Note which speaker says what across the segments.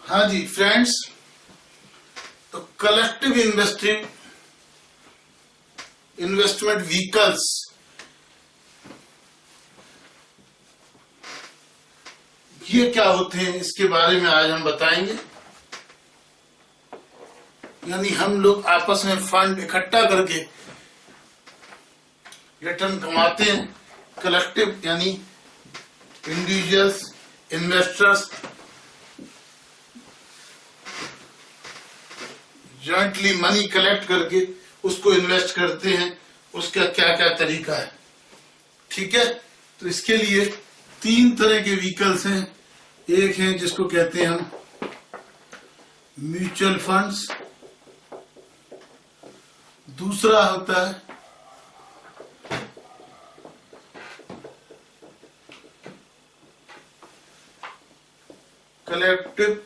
Speaker 1: हाँ जी फ्रेंड्स, तो collective investment vehicles ये क्या होते हैं, इसके बारे में आज हम बताएंगे। यानी हम लोग आपस में फंड इकट्ठा करके रिटर्न कमाते हैं। कलेक्टिव यानी individuals, investors jointly money collect करके उसको इन्वेस्ट करते हैं। उसका क्या क्या तरीका है, ठीक है। तो इसके लिए तीन तरह के व्हीकल्स हैं। एक है जिसको कहते हैं हम म्यूचुअल फंड्स, दूसरा होता है कलेक्टिव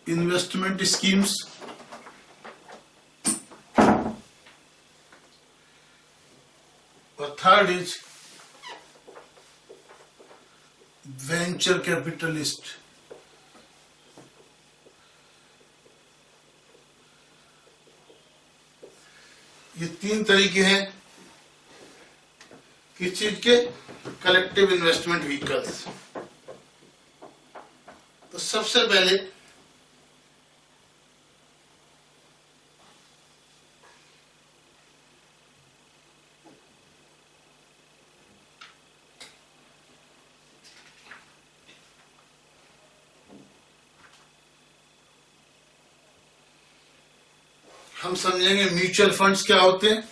Speaker 1: इन्वेस्टमेंट स्कीम्स, और थर्ड इज वेंचर कैपिटलिस्ट। ये तीन तरीके हैं किस चीज के, कलेक्टिव इन्वेस्टमेंट व्हीकल्स। तो सबसे पहले हम समझेंगे म्यूचुअल फंड्स क्या होते हैं।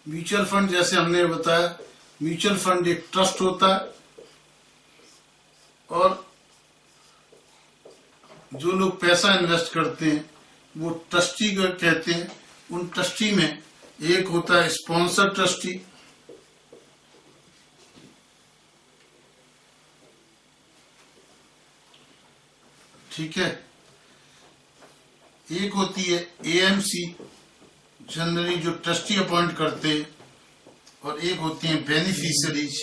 Speaker 1: म्यूचुअल फंड जैसे हमने बताया, म्यूचुअल फंड एक ट्रस्ट होता है और जो लोग पैसा इन्वेस्ट करते हैं वो ट्रस्टी को कहते हैं। उन ट्रस्टी में एक होता है स्पॉन्सर ट्रस्टी, ठीक है। एक होती है एएमसी, जनरली जो ट्रस्टी अपॉइंट करते हैं, और एक होती है बेनिफिशियरीज।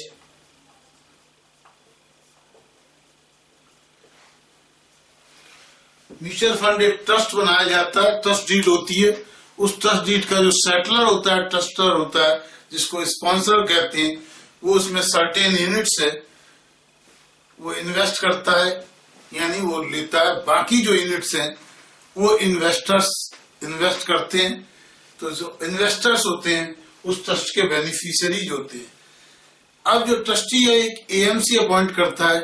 Speaker 1: म्यूचुअल फंड एक ट्रस्ट बनाया जाता है, ट्रस्ट डीड होती है। उस ट्रस्ट डीड का जो सेटलर होता है, ट्रस्टर होता है, जिसको स्पॉन्सर कहते हैं, वो उसमें सर्टेन यूनिट्स है वो इन्वेस्ट करता है, यानी वो लेता है। बाकी जो यूनिट्स हैं वो इन्वेस्टर्स इन्वेस्ट करते हैं। तो जो इन्वेस्टर्स होते हैं उस ट्रस्ट के बेनिफिशियरीज होते हैं। अब जो ट्रस्टी है एक एएमसी अपॉइंट करता है,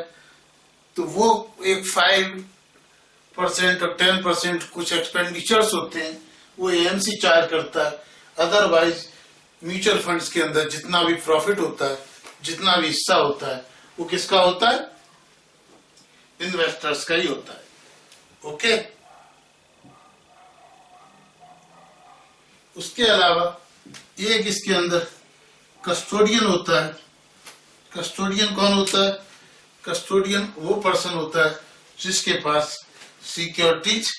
Speaker 1: तो वो एक 5% और 10% कुछ एक्सपेंडिचर्स होते हैं वो एएमसी चार्ज करता है। अदरवाइज म्यूचुअल फंड्स के अंदर जितना भी प्रॉफिट होता है, जितना भी हिस्सा होता है, वो किसका होता है, इन्वेस्टर्स का ही होता है। ओके। उसके अलावा एक इसके अंदर कस्टोडियन होता है। कस्टोडियन कौन होता है, कस्टोडियन वो पर्सन होता है जिसके पास सिक्योरिटीज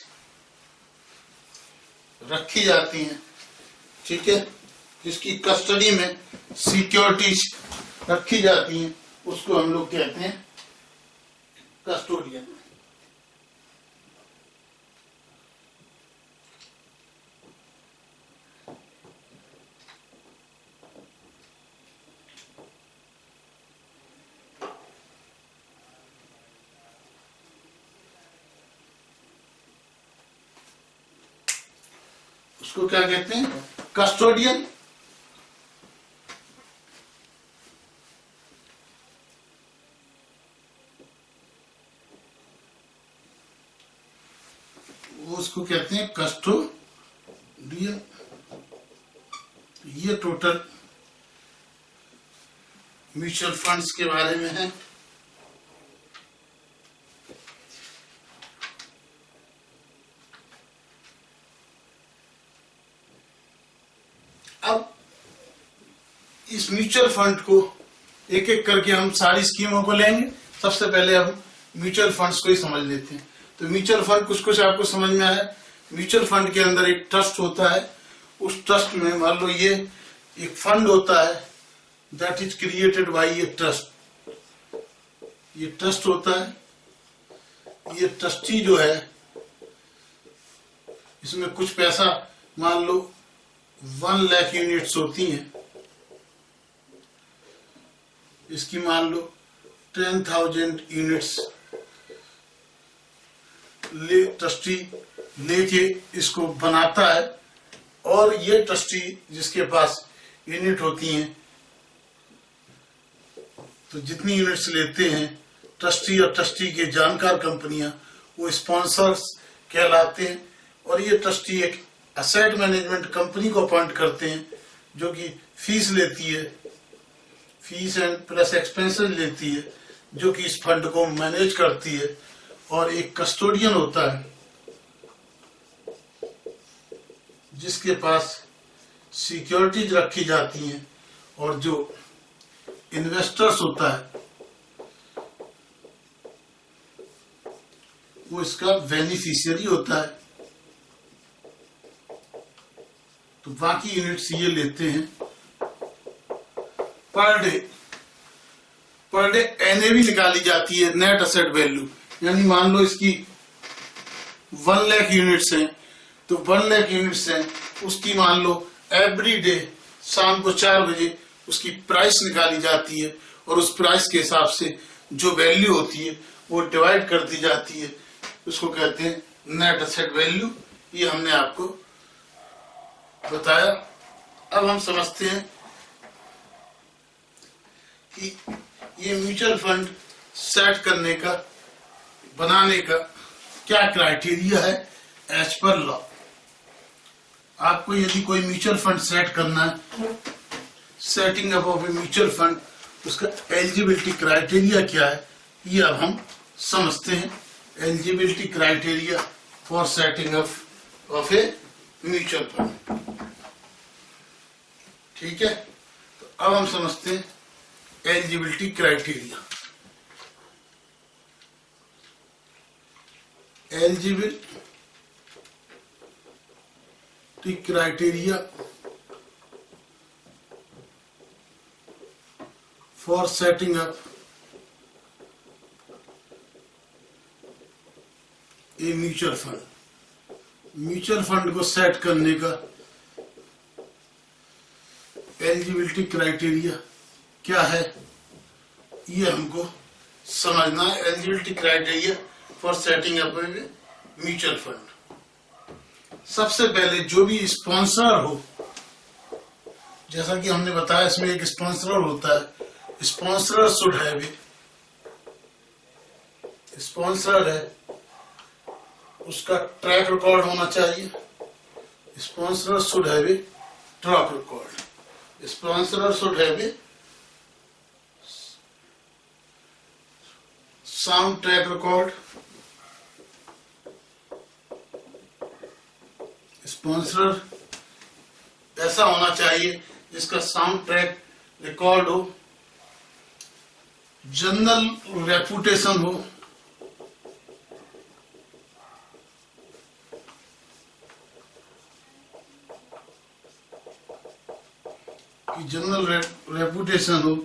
Speaker 1: रखी जाती हैं, ठीक है। जिसकी कस्टडी में सिक्योरिटीज रखी जाती हैं उसको हम लोग कहते हैं कस्टोडियन। उसको क्या कहते हैं, कस्टोडियन। वो उसको कहते हैं कस्टोडियन। ये टोटल म्यूचुअल फंड्स के बारे में है। अब इस म्यूचुअल फंड को एक एक करके हम सारी स्कीमों को लेंगे। सबसे पहले हम म्यूचुअल फंड्स को ही समझ लेते हैं। तो म्यूचुअल फंड कुछ कुछ आपको समझ में आया। म्यूचुअल फंड के अंदर एक ट्रस्ट होता है, उस ट्रस्ट में मान लो ये एक फंड होता है that is created by a trust. ये ट्रस्ट होता है। ये ट्रस्टी जो है इसमें कुछ पैसा, मान लो 1 लाख यूनिट्स होती हैं, इसकी मान लो 10,000 यूनिट्स ट्रस्टी लेके इसको बनाता है। और ये ट्रस्टी जिसके पास यूनिट होती हैं, तो जितनी यूनिट्स लेते हैं ट्रस्टी और ट्रस्टी के जानकार कंपनियां, वो स्पॉन्सर्स कहलाते हैं। और ये ट्रस्टी एक असेट मैनेजमेंट कंपनी को अपॉइंट करते हैं जो कि फीस लेती है, फीस एंड प्लस एक्सपेंसेस लेती है, जो कि इस फंड को मैनेज करती है। और एक कस्टोडियन होता है जिसके पास सिक्योरिटीज रखी जाती हैं, और जो इन्वेस्टर्स होता है वो इसका बेनिफिशियरी होता है। तो बाकी यूनिट्स ये लेते हैं पर डे एनएवी निकाली जाती है, नेट एसेट वैल्यू। यानी मान लो इसकी 1 लाख यूनिट्स हैं, तो 1 लाख यूनिट्स हैं, उसकी मान लो एवरी डे शाम को 4 बजे उसकी प्राइस निकाली जाती है, और उस प्राइस के हिसाब से जो वैल्यू होती है वो डिवाइड कर दी जाती है। उसको कहते हैं नेट एसेट वैल्यू। ये हमने आपको बताया। अब हम समझते हैं कि ये म्यूचुअल फंड सेट करने का, बनाने का क्या क्राइटेरिया है एज पर लॉ। आपको यदि कोई म्यूचुअल फंड सेट करना है, setting up of a mutual fund, उसका एलिजिबिलिटी क्राइटेरिया क्या है, ये अब हम समझते हैं। Eligibility criteria for setting up of a mutual fund. ठीक है, तो अब हम समझते हैं eligibility criteria. Eligibility criteria for setting up a mutual fund. Mutual fund को सेट करने का एलिजिबिलिटी क्राइटेरिया क्या है, ये हमको समझना है। Eligibility criteria for setting up a mutual fund. सबसे पहले जो भी स्पॉन्सर हो, जैसा कि हमने बताया इसमें एक स्पॉन्सर होता है। Sponsor should have a, sponsor है उसका ट्रैक रिकॉर्ड होना चाहिए। Sponsor should have a track record. Sponsor should have a sound track record. Sponsor ऐसा होना चाहिए जिसका साउंड ट्रैक रिकॉर्ड हो, जनरल रेपुटेशन हो, कि जनरल रेपुटेशन हो,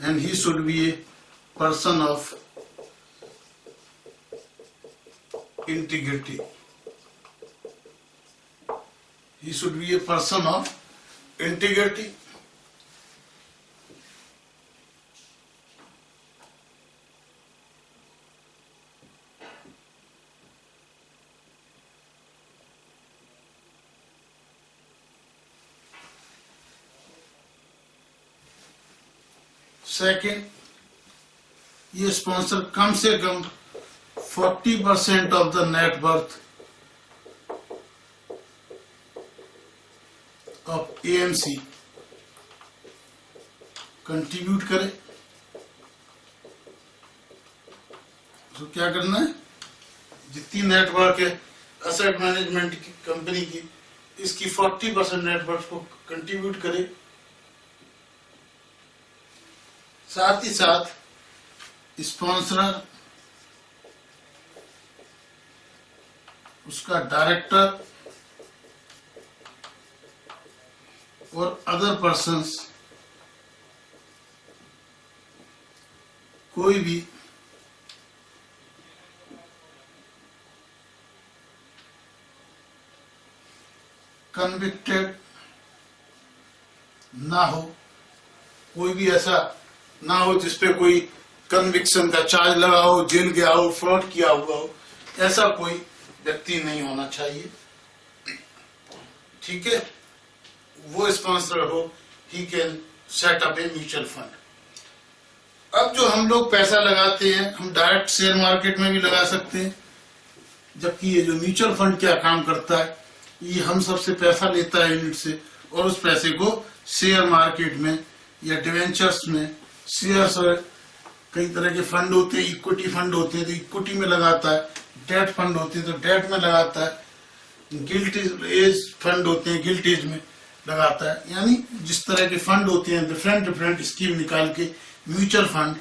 Speaker 1: and he should be a person of integrity. He should be a person of integrity. Second, ये sponsor कम से कम 40% of the net worth of AMC contribute करे। तो क्या करना है, जितनी नेटवर्क है एसेट मैनेजमेंट की कंपनी की, इसकी 40% नेटवर्क को कंट्रीब्यूट करे। साथ ही साथ स्पॉन्सर, उसका डायरेक्टर और अदर पर्सन्स कोई भी कन्विक्टेड ना हो, कोई भी ऐसा ना हो जिसपे कोई कन्विक्शन का चार्ज लगा हो, जेल गया हो, फ्रॉड किया हुआ हो, ऐसा कोई व्यक्ति नहीं होना चाहिए। ठीक है, वो स्पॉन्सर हो, he can set up a mutual fund. अब जो हम लोग पैसा लगाते हैं, हम डायरेक्ट शेयर मार्केट में भी लगा सकते हैं, जबकि ये जो म्यूचुअल फंड क्या काम करता है, ये हम सबसे पैसा लेता है यूनिट से और उस पैसे को शेयर मार्केट में या डिवेंचर्स में, शेयर्स और कई तरह के फंड होते हैं, इक्विटी फंड होते हैं तो इक्विटी में लगाता है, डेट फंड होते हैं तो डेट में लगाता है, गिल्ट एज फंड होते हैं गिल्ट एज में लगाता है। यानी जिस तरह के फंड होते हैं डिफरेंट डिफरेंट स्कीम निकाल के म्यूचुअल फंड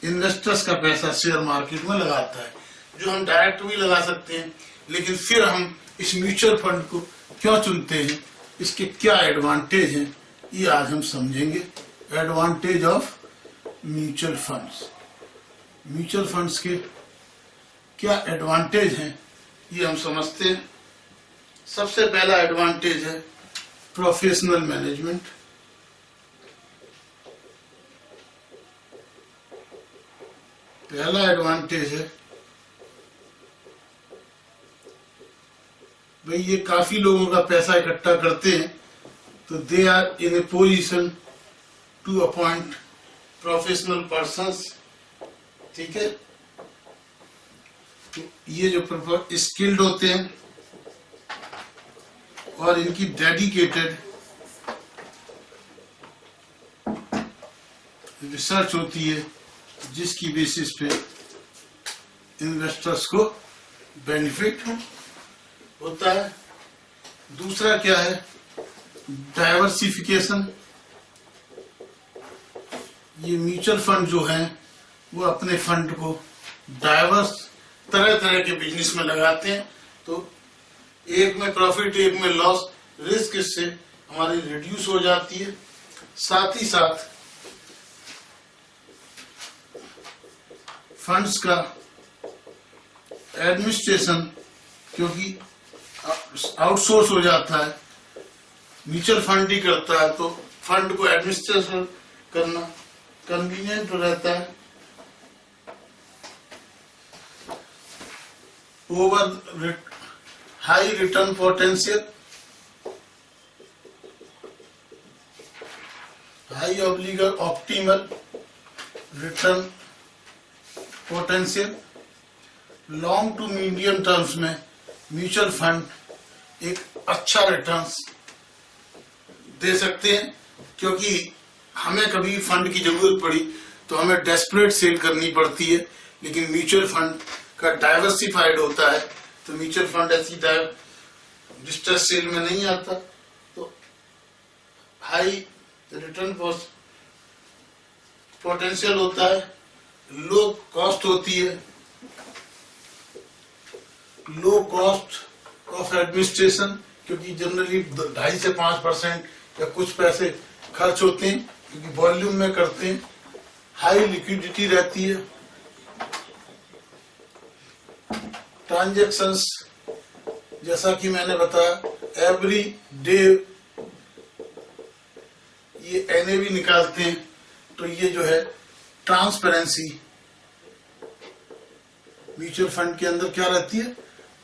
Speaker 1: इन्वेस्टर्स का पैसा शेयर मार्केट में लगाता है, जो हम डायरेक्ट भी लगा सकते हैं। लेकिन फिर हम इस म्यूचुअल फंड को क्यों चुनते हैं, इसके क्या एडवांटेज हैं, ये आज हम समझेंगे। Advantage of mutual funds, mutual funds के क्या एडवांटेज हैं ये हम समझते हैं। सबसे पहला एडवांटेज है प्रोफेशनल मैनेजमेंट। पहला एडवांटेज है भाई ये काफी लोगों का पैसा इकट्ठा करते हैं तो they are in a position to appoint professional persons. ठीक है, तो ये जो स्किल्ड होते हैं और इनकी डेडिकेटेड रिसर्च होती है जिसकी बेसिस पे इन्वेस्टर्स को बेनिफिट होता है। दूसरा क्या है, डाइवर्सिफिकेशन। ये म्यूचुअल फंड जो हैं वो अपने फंड को डाइवर्स तरह तरह के बिजनेस में लगाते हैं, तो एक में प्रॉफिट एक में लॉस, रिस्क इससे हमारी रिड्यूस हो जाती है। साथ ही साथ फंड्स का एडमिनिस्ट्रेशन क्योंकि आउटसोर्स हो जाता है, म्यूचुअल फंड ही करता है तो फंड को एडमिनिस्ट्रेशन करना कन्वीनियंट रहता है। Over high return potential, high obliger optimal return potential. Long to medium terms में म्यूचुअल फंड एक अच्छा रिटर्न्स दे सकते हैं, क्योंकि हमें कभी फंड की जरूरत पड़ी तो हमें डेस्परेट सेल करनी पड़ती है, लेकिन म्यूचुअल फंड का डाइवर्सिफाइड होता है तो म्यूचुअल फंड ऐसी डिस्ट्रेस सेल में नहीं आता, तो हाई रिटर्न पोटेंशियल होता है, लो कॉस्ट होती है, लो कॉस्ट ऑफ एडमिनिस्ट्रेशन, क्योंकि जनरली 2.5 से 5% या कुछ पैसे खर्च होते हैं क्योंकि वॉल्यूम में करते हैं। हाई लिक्विडिटी रहती है, ट्रांजैक्शंस जैसा कि मैंने बताया एवरी डे ये एनएवी निकालते हैं, तो ये जो है ट्रांसपेरेंसी म्यूचुअल फंड के अंदर क्या रहती है,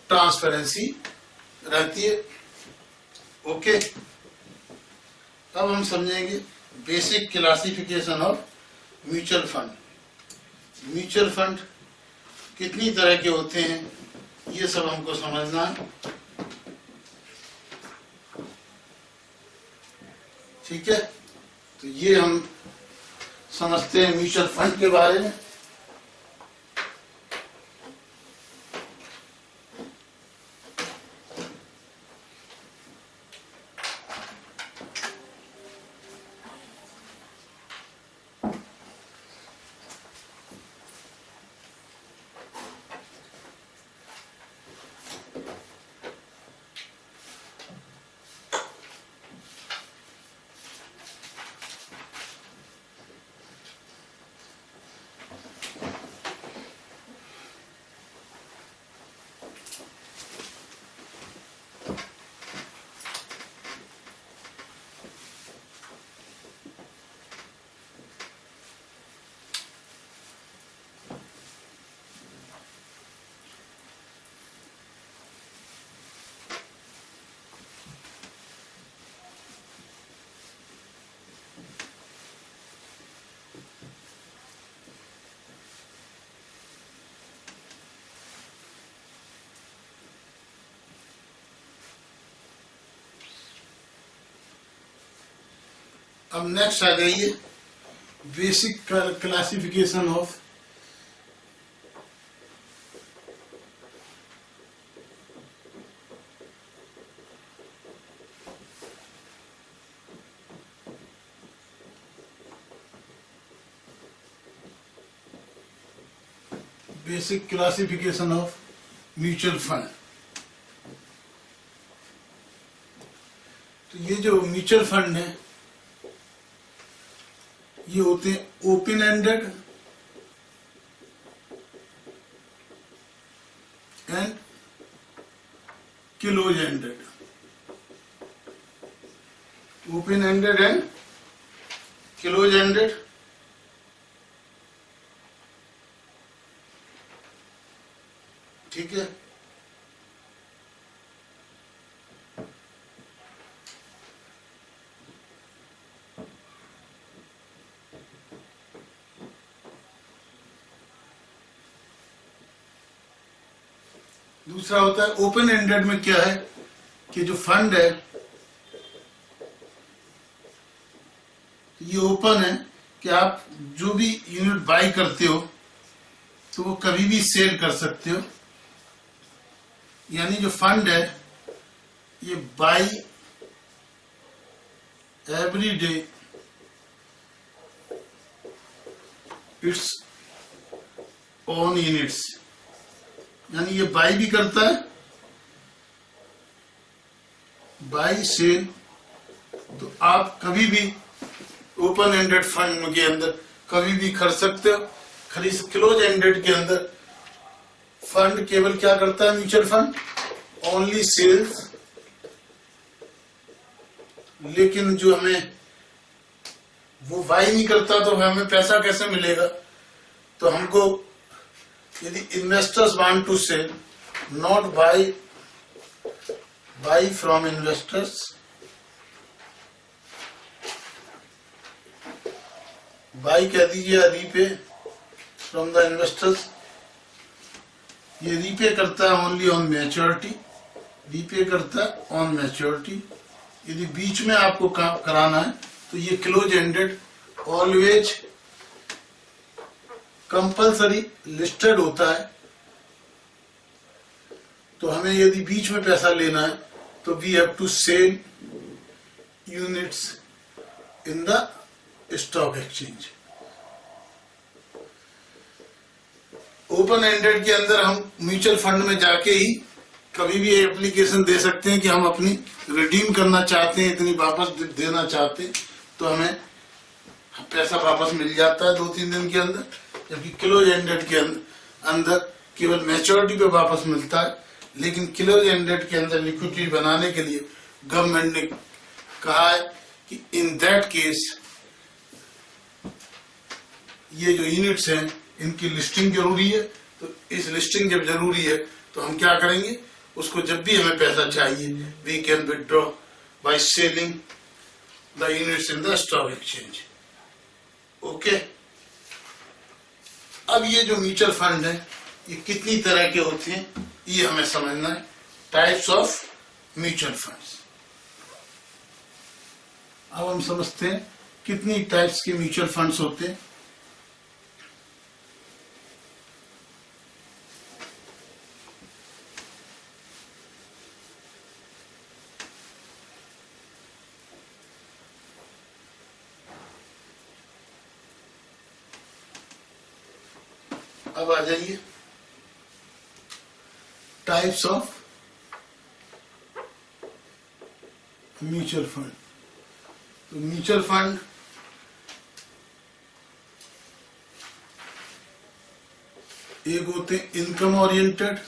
Speaker 1: ट्रांसपेरेंसी रहती है। ओके, अब हम समझेंगे basic classification of mutual fund. Mutual fund कितनी तरह के होते हैं ये सब हमको समझना है। ठीक है, तो ये हम समझते हैं म्यूचुअल फंड के बारे में। अब नेक्स्ट आ जाइए basic classification of mutual fund. तो ये जो म्यूचुअल फंड है ये होते हैं open ended and close ended. Open ended and close ended. ठीक है। दूसरा होता है ओपन एंडेड में क्या है कि जो फंड है ये ओपन है कि आप जो भी यूनिट बाई करते हो तो वो कभी भी सेल कर सकते हो। यानी जो फंड है ये by every day its own units, यानी ये बाई भी करता है, बाई सेल। तो आप कभी भी ओपन एंडेड फंड के अंदर कभी भी खरीद सकते हो। क्लोज एंडेड के अंदर फंड केवल क्या करता है म्यूचुअल फंड ओनली सेल्स, लेकिन जो हमें वो बाई नहीं करता तो हमें पैसा कैसे मिलेगा। तो हमको यदि investors want to sell not buy from investors, buy कह दीजिए रीपे फ्रॉम द इन्वेस्टर्स। ये रीपे करता है ओनली ऑन मैच्योरिटी, रीपे करता है ऑन मैच्योरिटी। यदि बीच में आपको काम कराना है तो ये close ended always compulsory listed होता है। तो हमें यदि बीच में पैसा लेना है तो we have to sell units in the stock exchange. Open ended के अंदर हम म्यूचुअल फंड में जाके ही कभी भी एप्लीकेशन दे सकते हैं कि हम अपनी रिडीम करना चाहते हैं, इतनी वापस देना चाहते हैं, तो हमें पैसा वापस मिल जाता है 2-3 दिन के अंदर। जबकि क्लोज एंडेड के अंदर केवल मैच्योरिटी पे वापस मिलता है। लेकिन क्लोज एंडेड के अंदर लिक्विडिटी बनाने के लिए गवर्नमेंट ने कहा है कि इन दैट केस ये जो यूनिट्स हैं इनकी लिस्टिंग जरूरी है। तो इस लिस्टिंग जब जरूरी है तो हम क्या करेंगे, उसको जब भी हमें पैसा चाहिए we can withdraw by selling the units in the stock exchange. Okay. अब ये जो म्यूचुअल फंड है ये कितनी तरह के होते हैं ये हमें समझना है। Types of mutual funds. अब हम समझते हैं कितनी टाइप्स के म्यूचुअल फंड्स होते हैं। अब आ जाइए टाइप्स ऑफ म्यूचुअल फंड। तो म्यूचुअल फंड एक होते हैं इनकम ओरिएंटेड,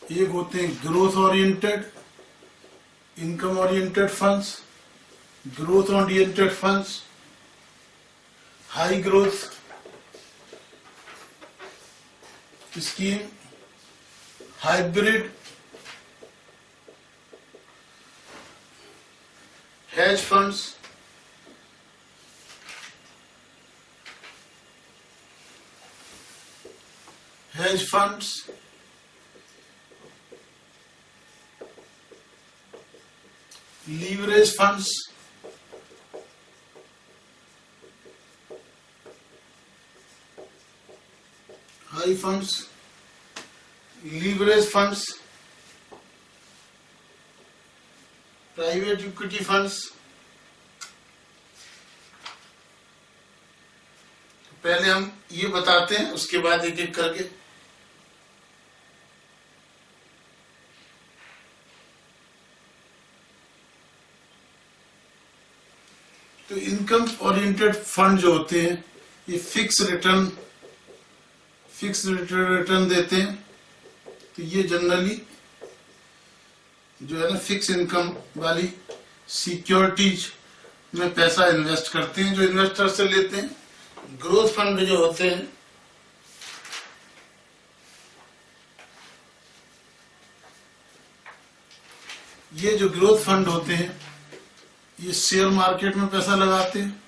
Speaker 1: एक होते हैं growth oriented. Income oriented funds, growth oriented funds, high growth scheme, hybrid, hedge funds, leverage funds, I funds, leverage funds, private equity funds. पहले हम ये बताते हैं, उसके बाद एक एक करके। तो इनकम ओरिएंटेड फंड जो होते हैं ये फिक्स रिटर्न देते हैं। तो ये जनरली जो है ना फिक्स इनकम वाली सिक्योरिटीज में पैसा इन्वेस्ट करते हैं, जो इन्वेस्टर से लेते हैं। ग्रोथ फंड जो होते हैं ये जो ग्रोथ फंड होते हैं ये शेयर मार्केट में पैसा लगाते हैं,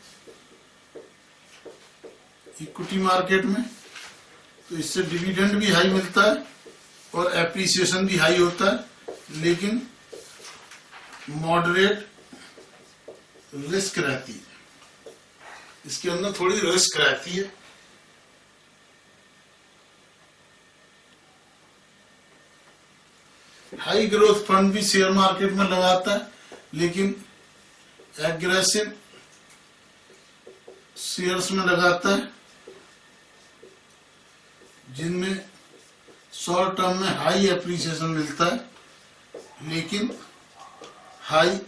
Speaker 1: इक्विटी मार्केट में। तो इससे डिविडेंड भी हाई मिलता है और एप्रिसिएशन भी हाई होता है, लेकिन मॉडरेट रिस्क रहती है, इसके अंदर थोड़ी रिस्क रहती है। हाई ग्रोथ फंड भी शेयर मार्केट में लगाता है, लेकिन एग्रेसिव शेयर्स में लगाता है जिनमें शॉर्ट टर्म में हाई एप्रिसिएशन मिलता है, लेकिन हाई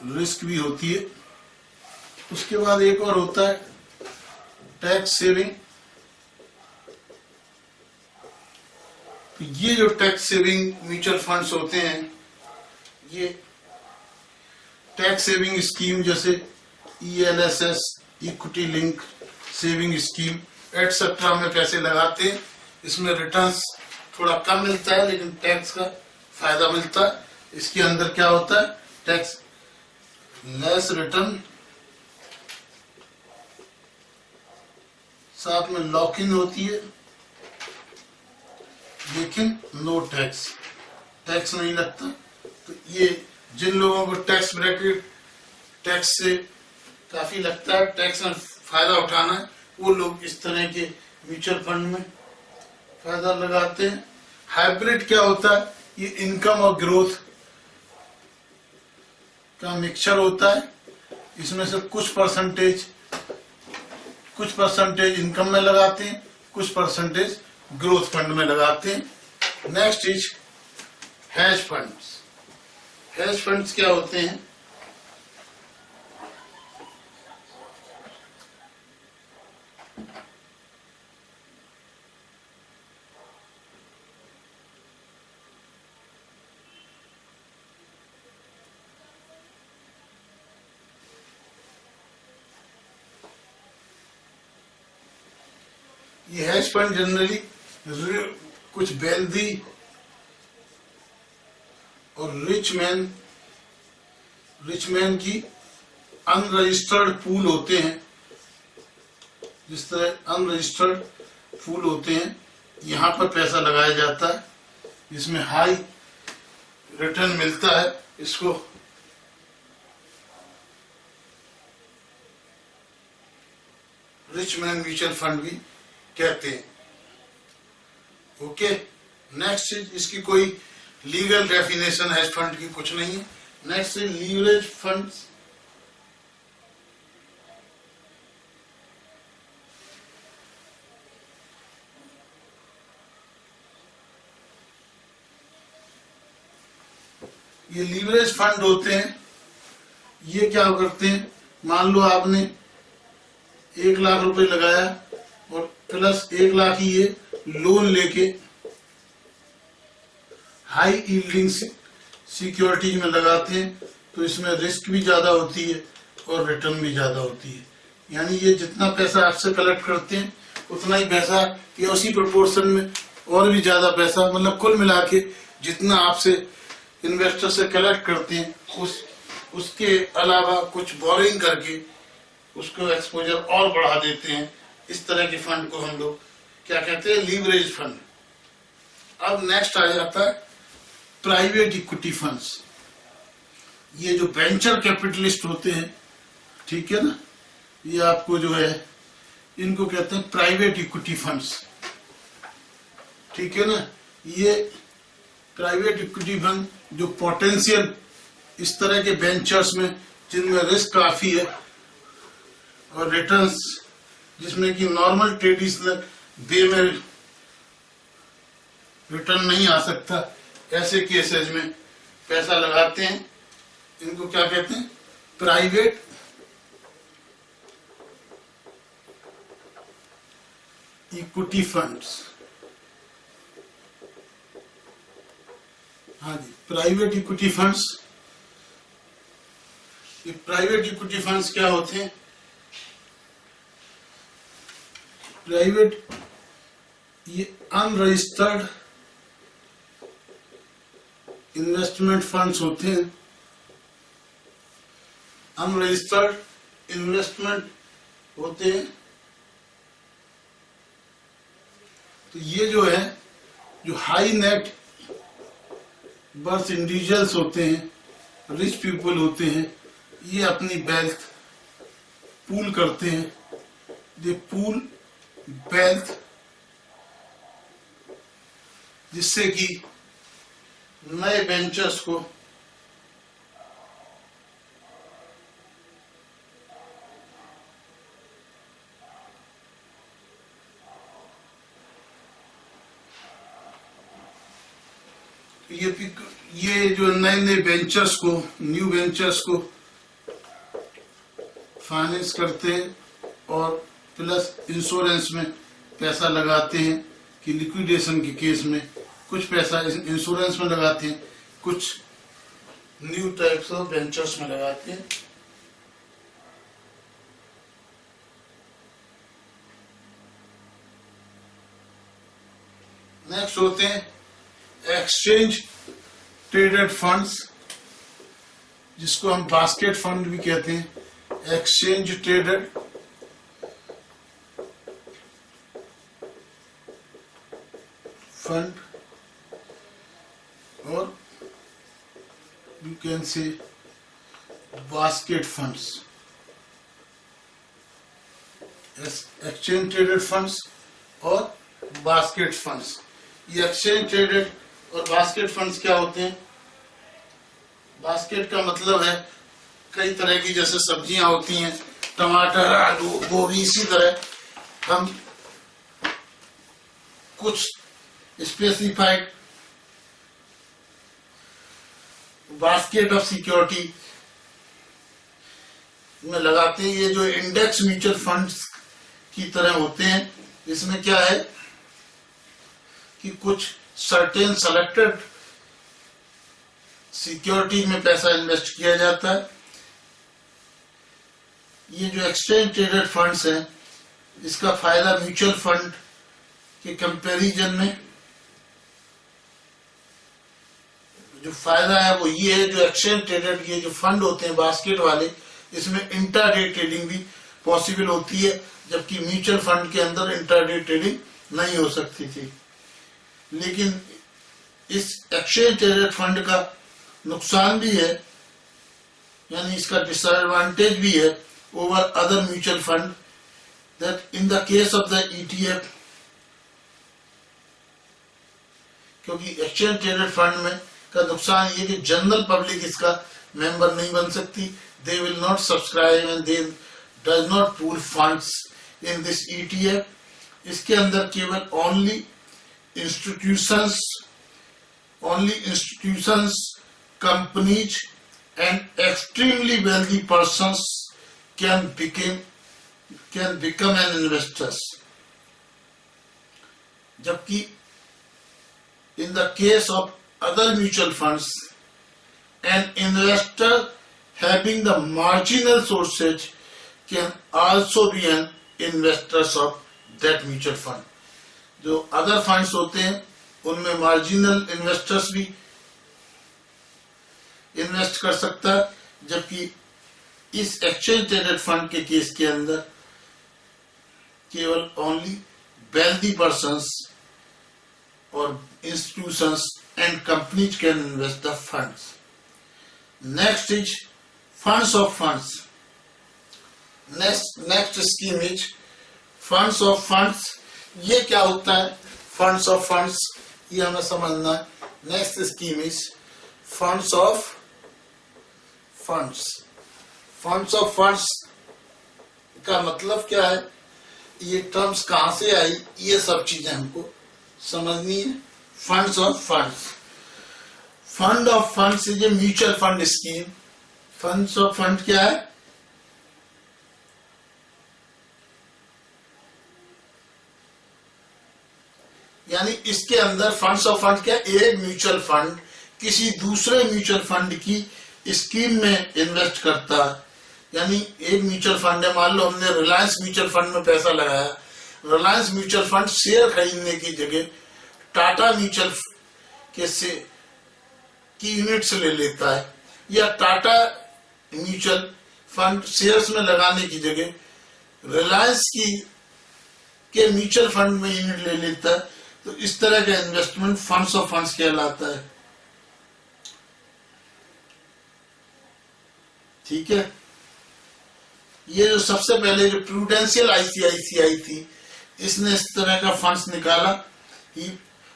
Speaker 1: रिस्क भी होती है। उसके बाद एक और होता है टैक्स सेविंग। तो ये जो टैक्स सेविंग म्यूचुअल फंड्स होते हैं ये टैक्स सेविंग स्कीम जैसे ELSS, equity link saving scheme etcetera में पैसे लगाते हैं। इसमें रिटर्न्स थोड़ा कम मिलता है लेकिन टैक्स का फायदा मिलता है। इसके अंदर क्या होता है, टैक्स लेस रिटर्न, साथ में लॉक इन होती है, लेकिन नो टैक्स, टैक्स नहीं लगता। तो ये जिन लोगों को टैक्स ब्रैकेट टैक्स से काफी लगता है, टैक्स में फायदा उठाना है, वो लोग इस तरह के म्यूचुअल फंड में फायदा लगाते हैं। हाइब्रिड क्या होता है, ये इनकम और ग्रोथ का मिक्सचर होता है। इसमें से कुछ परसेंटेज इनकम में लगाते हैं, कुछ परसेंटेज ग्रोथ फंड में लगाते हैं। Next is hedge funds. Hedge funds क्या होते हैं, ये हेज फंड जनरली कुछ वेल्दी और रिच मैन की अनरजिस्टर्ड पूल होते हैं। जिस तरह अनरजिस्टर्ड पूल होते हैं, यहाँ पर पैसा लगाया जाता है, जिसमें हाई रिटर्न मिलता है। इसको रिच मैन म्यूचुअल फंड भी कहते हैं। ओके, नेक्स्ट इज, इसकी कोई लीगल डेफिनेशन हेज फंड की कुछ नहीं है। Next is leverage funds. ये लीवरेज फंड होते हैं, ये क्या करते हैं, मान लो आपने 1 लाख रुपए लगाया और प्लस 1 लाख ही ये लोन लेके हाई यील्डिंग सिक्योरिटीज में लगाते हैं, तो इसमें रिस्क भी ज्यादा होती है और रिटर्न भी ज्यादा होती है। यानी ये जितना पैसा आपसे कलेक्ट करते हैं उतना ही पैसा या उसी प्रोपोर्शन में और भी ज्यादा पैसा, मतलब कुल मिला के जितना आपसे इन्वेस्टर से कलेक्ट करते हैं उसके अलावा कुछ बोरिंग करके उसको एक्सपोजर और बढ़ा देते हैं। इस तरह के फंड को हम लोग क्या कहते हैं, लीवरेज फंड। अब नेक्स्ट आ जाता है प्राइवेट इक्विटी फंड्स। ये जो वेंचर कैपिटलिस्ट होते हैं, ठीक है ना, ये आपको जो है इनको कहते हैं प्राइवेट इक्विटी फंड्स। ठीक है ना। ये प्राइवेट इक्विटी फंड जो पोटेंशियल इस तरह के वेंचर्स में जिनमें रिस्क काफी है और रिटर्न्स जिसमें कि नॉर्मल ट्रेडिशनल वे में रिटर्न नहीं आ सकता, ऐसे केसेस में पैसा लगाते हैं। इनको क्या कहते हैं? Private equity funds. हाँ जी, प्राइवेट इक्विटी फंड्स। ये प्राइवेट इक्विटी फंड्स क्या होते हैं? प्राइवेट ये अनरजिस्टर्ड इन्वेस्टमेंट फंड्स होते हैं। अनरजिस्टर्ड इन्वेस्टमेंट होते हैं। तो ये जो है, जो हाई नेट बर्थ इंडिविजुअल्स होते हैं, रिच पीपल होते हैं, ये अपनी वेल्थ पूल करते हैं। दे पूल वेल्थ, जिससे कि नए वेंचर्स को ये जो नए नए वेंचर्स को, न्यू वेंचर्स को फाइनेंस करते हैं और प्लस इंश्योरेंस में पैसा लगाते हैं कि लिक्विडेशन के केस में कुछ पैसा इंश्योरेंस में लगाते हैं, कुछ न्यू टाइप्स ऑफ वेंचर्स में लगाते हैं। नेक्स्ट होते हैं एक्सचेंज ट्रेडेड फंड्स, जिसको हम बास्केट फंड भी कहते हैं। एक्सचेंज ट्रेडेड फंड और you can say basket funds. Exchange traded funds और बास्केट फंड्स। ये एक्सचेंज ट्रेडेड और बास्केट फंड्स क्या होते हैं? बास्केट का मतलब है कई तरह की जैसे सब्जियां होती हैं, टमाटर, आलू, गोभी, इसी तरह हम कुछ स्पेसिफाइड बास्केट ऑफ सिक्योरिटी में लगाते हैं। ये जो इंडेक्स म्यूचुअल फंड्स की तरह होते हैं, इसमें क्या है कि कुछ सर्टेन सेलेक्टेड सिक्योरिटी में पैसा इन्वेस्ट किया जाता है। ये जो एक्सचेंज ट्रेडेड फंड्स हैं, इसका फायदा म्यूचुअल फंड के कंपैरिजन में जो फायदा है वो ये है, जो एक्सचेंज ट्रेडेड ये जो फंड होते हैं बास्केट वाले, इसमें इंट्राडे ट्रेडिंग भी पॉसिबल होती है, जबकि म्यूचुअल फंड के अंदर इंट्राडे ट्रेडिंग नहीं हो सकती थी। लेकिन इस एक्सचेंज ट्रेडेड फंड का नुकसान भी है, यानी इसका डिसएडवांटेज भी है over other mutual fund, that in the case of the ETF, क्योंकि एक्सचेंज ट्रेडेड फंड में का नुकसान ये कि जनरल पब्लिक इसका मेंबर नहीं बन सकती। They will not subscribe and they does not pool funds in this ETF। इसके अंदर केवल only institutions, companies and extremely wealthy persons can become an investors. जबकि in the case of other mutual funds, an investor having the marginal sources can also be an investor of that mutual fund. जो other funds होते हैं उनमें marginal investors भी invest कर सकता है, जबकि इस एक्सचेंज ट्रेडेड फंड के केस के अंदर केवल ओनली वेल्दी पर्संस और institutions and companies can invest the funds. Next is funds of funds. Next scheme is funds of funds. ये क्या होता है? फंड्स ऑफ फंड्स, ये हमें समझना है। Next scheme is funds of funds. Funds of funds का मतलब क्या है, ये टर्म्स कहां से आई, ये सब चीजें हमको समझनी है। Funds of funds, fund of funds is a mutual fund scheme. Funds of fund क्या है, यानी इसके अंदर फंड्स ऑफ फंड क्या, एक म्यूचुअल फंड किसी दूसरे म्यूचुअल फंड की स्कीम में इन्वेस्ट करता है। यानी एक म्यूचुअल फंड है, मान लो हमने रिलायंस म्यूचुअल फंड में पैसा लगाया, रिलायंस म्यूचुअल फंड शेयर खरीदने की जगह टाटा म्यूचुअल के से की यूनिट्स ले लेता है, या टाटा म्यूचुअल फंड शेयर्स में लगाने की जगह रिलायंस की के म्यूचुअल फंड में यूनिट ले लेता है। तो इस तरह का इन्वेस्टमेंट फंड्स ऑफ फंड्स कहलाता है। ठीक है, ये जो सबसे पहले जो प्रूडेंशियल आईसीआईसीआई थी, इसने इस तरह का फंड्स निकाला।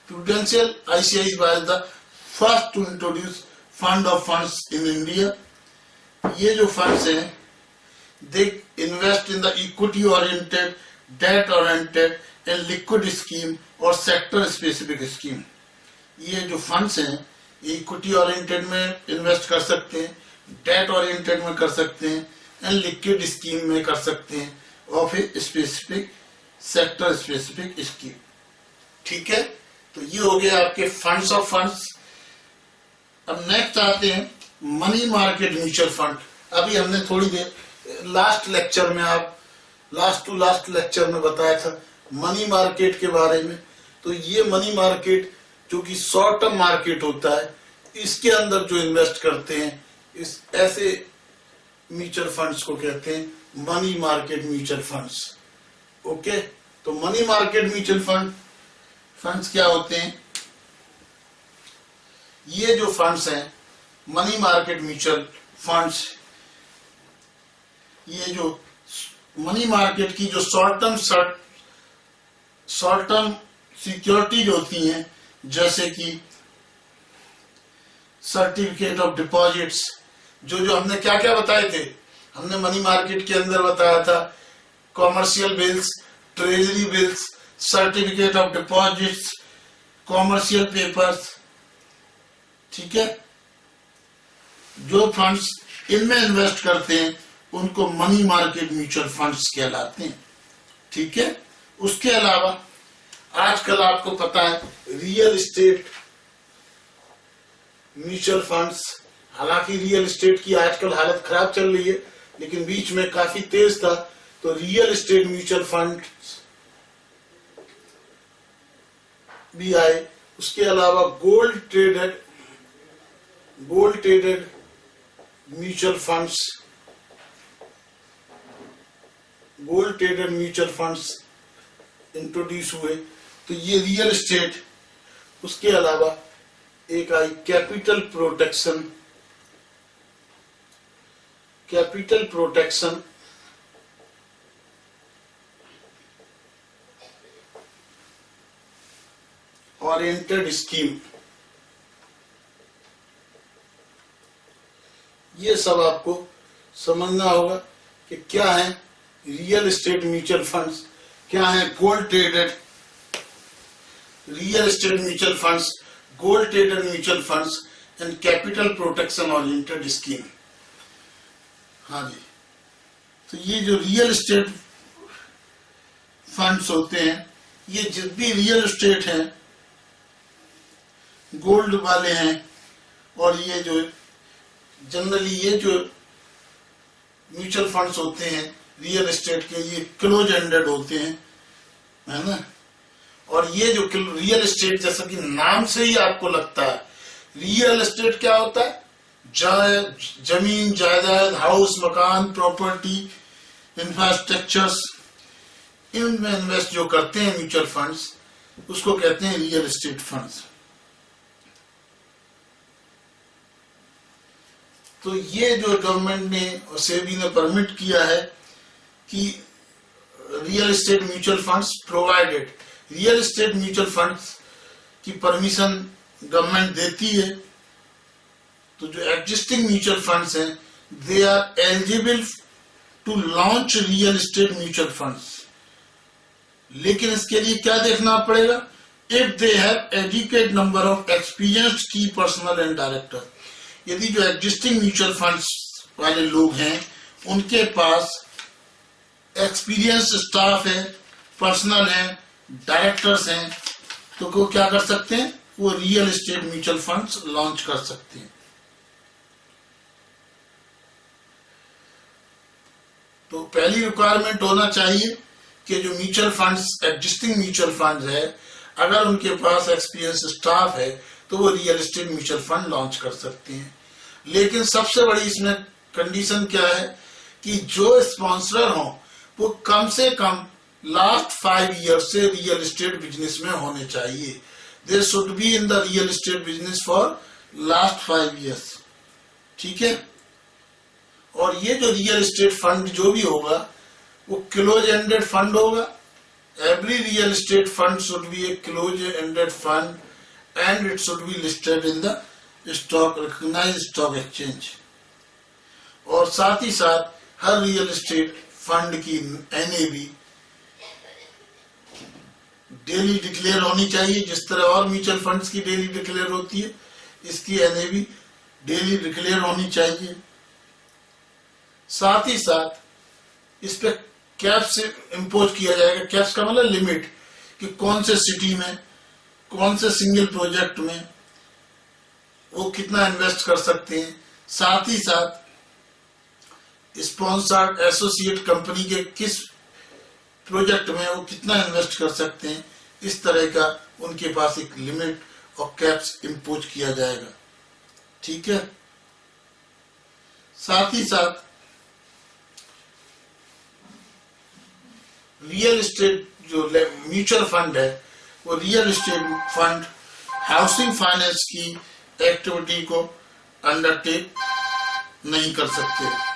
Speaker 1: Prudential ICI was the first to introduce fund of funds in India. ये जो फंड्स हैं, they invest in the equity oriented, debt oriented and liquid scheme और सेक्टर स्पेसिफिक स्कीम। ये जो फंड्स हैं, ये इक्विटी ओरिएंटेड में इन्वेस्ट कर सकते हैं, डेट ओरिएंटेड में कर सकते हैं एंड लिक्विड स्कीम में कर सकते हैं of a specific sector specific scheme. ठीक है, तो ये हो गया आपके फंड्स ऑफ फंड्स। अब नेक्स्ट आते हैं मनी मार्केट म्यूचुअल फंड। अभी हमने थोड़ी देर लास्ट लेक्चर में, आप लास्ट टू लास्ट लेक्चर में बताया था मनी मार्केट के बारे में। तो ये मनी मार्केट जो कि शॉर्ट टर्म मार्केट होता है, इसके अंदर जो इन्वेस्ट करते हैं, इस ऐसे म्यूचुअल फंड्स को कहते हैं money market mutual funds. Okay, तो मनी मार्केट म्यूचुअल फंड्स क्या होते हैं, ये जो फंड्स हैं मनी मार्केट म्यूचुअल फंड्स, ये जो मनी मार्केट की जो शॉर्ट टर्म सिक्योरिटीज होती हैं, जैसे कि सर्टिफिकेट ऑफ डिपॉजिट्स, जो हमने क्या क्या बताए थे, हमने मनी मार्केट के अंदर बताया था commercial bills, treasury bills, certificate of deposits, commercial papers. ठीक है, जो फंड्स इनमें इन्वेस्ट करते हैं उनको मनी मार्केट म्यूचुअल फंड्स कहलाते हैं। ठीक है, उसके अलावा आजकल आपको पता है रियल एस्टेट म्यूचुअल फंड्स, हालांकि रियल एस्टेट की आजकल हालत खराब चल रही है, लेकिन बीच में काफी तेज था, तो रियल एस्टेट म्यूचुअल फंड भी आए। उसके अलावा gold traded mutual funds introduce हुए। तो ये रियल एस्टेट, उसके अलावा एक आई कैपिटल प्रोटेक्शन ओरिएंटेड स्कीम। ये सब आपको समझना होगा कि क्या है रियल एस्टेट म्यूचुअल फंड्स, क्या है gold traded real estate mutual funds, gold traded mutual funds and capital protection oriented scheme. हाँ जी, तो ये जो रियल एस्टेट फंड्स होते हैं, ये जिस भी रियल एस्टेट है, गोल्ड वाले हैं, और ये जो जनरली ये जो म्यूचुअल फंड्स होते हैं रियल एस्टेट के, ये क्लोज एंडेड होते हैं, है ना। और ये जो रियल एस्टेट, जैसा कि नाम से ही आपको लगता है, रियल एस्टेट क्या होता है, जमीन जायदाद, हाउस, मकान, प्रॉपर्टी, इंफ्रास्ट्रक्चर्स, इनमें इन्वेस्ट जो करते हैं म्यूचुअल फंड्स, उसको कहते हैं रियल एस्टेट फंड्स। तो ये जो गवर्नमेंट ने और सेबी ने परमिट किया है कि real estate mutual funds provided real estate mutual funds की परमिशन गवर्नमेंट देती है, तो जो एग्जिस्टिंग म्यूचुअल फंड्स हैं they are eligible to launch real estate mutual funds. लेकिन इसके लिए क्या देखना पड़ेगा, if they have adequate number of experienced key personnel and director. यदि जो एग्जिस्टिंग म्यूचुअल फंड्स वाले लोग हैं उनके पास एक्सपीरियंस स्टाफ है, पर्सनल है, डायरेक्टर्स हैं, तो वो क्या कर सकते हैं, वो real estate mutual funds launch कर सकते हैं। तो पहली रिक्वायरमेंट होना चाहिए कि जो mutual funds existing mutual funds है, अगर उनके पास एक्सपीरियंस स्टाफ है तो वो real estate mutual fund launch कर सकते हैं। लेकिन सबसे बड़ी इसमें कंडीशन क्या है कि जो स्पॉन्सर हो वो कम से कम लास्ट 5 ईयर से रियल एस्टेट बिजनेस में होने चाहिए। They should be in the real estate business for last 5 years. ठीक है। और ये जो रियल एस्टेट फंड जो भी होगा वो क्लोज एंडेड फंड होगा। Every real estate fund should be a close ended fund and it should be listed in the stock recognised stock exchange. और साथ ही साथ हर रियल एस्टेट फंड की एनएवी डेली डिक्लेयर होनी चाहिए, जिस तरह और म्यूचुअल फंड्स की डेली डिक्लेयर होती है, इसकी एनएवी डेली डिक्लेयर होनी चाहिए। साथ ही साथ इस पे कैप्स इंपोज किया जाएगा। कैप्स का मतलब लिमिट, कि कौन से सिटी में, कौन से सिंगल प्रोजेक्ट में वो कितना इन्वेस्ट कर सकते हैं। साथ ही साथ स्पॉन्सर्ड एसोसिएट कंपनी के किस प्रोजेक्ट में वो कितना इन्वेस्ट कर सकते हैं, इस तरह का उनके पास एक लिमिट और कैप्स इंपोज किया जाएगा। ठीक है। साथ ही साथ रियल एस्टेट जो म्यूचुअल फंड है वो real estate fund housing finance की एक्टिविटी को अंडरटेक नहीं कर सकते।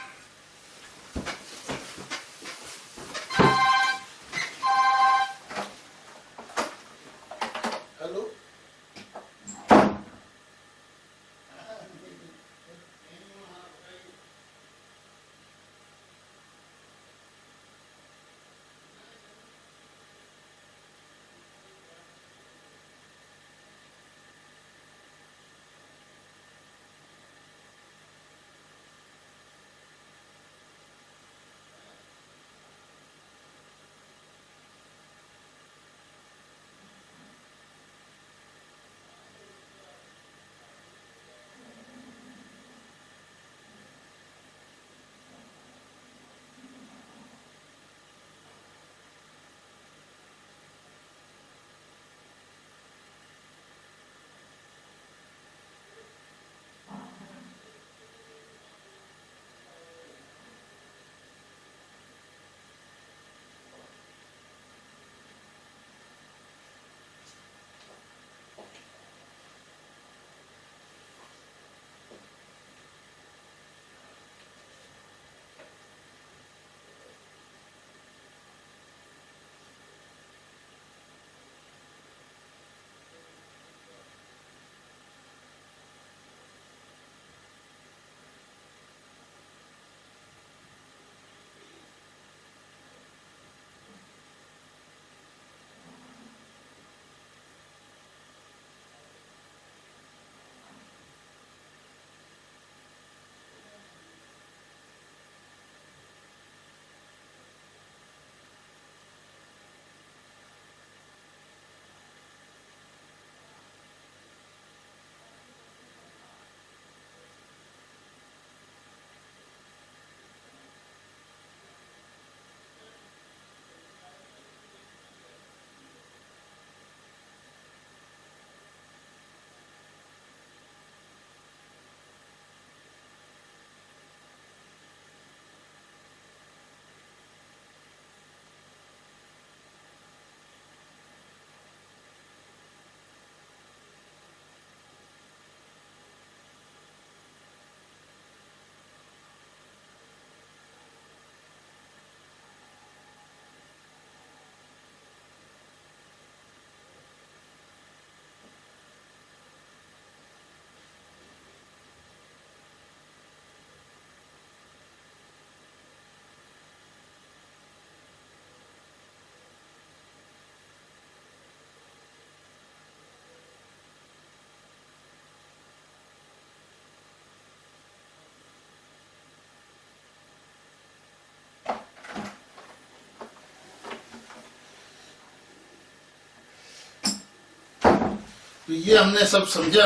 Speaker 1: तो ये हमने सब समझा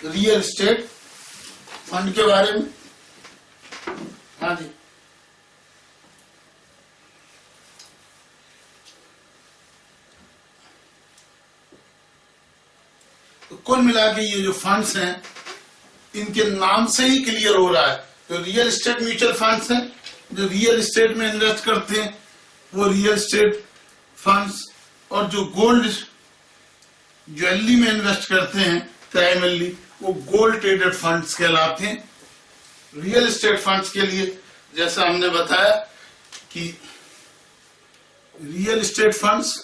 Speaker 1: रियल एस्टेट फंड के बारे में। हाँ जी, तो कुल मिला के ये जो फंड्स हैं इनके नाम से ही क्लियर हो रहा है, जो रियल एस्टेट म्यूचुअल फंड्स हैं जो रियल एस्टेट में इन्वेस्ट करते हैं वो रियल एस्टेट फंड्स, और जो गोल्ड ज्वेलरी में इन्वेस्ट करते हैं प्राइमरली वो गोल्ड ट्रेडेड फंड्स कहलाते हैं। रियल एस्टेट फंड्स के लिए जैसा हमने बताया कि रियल एस्टेट फंड्स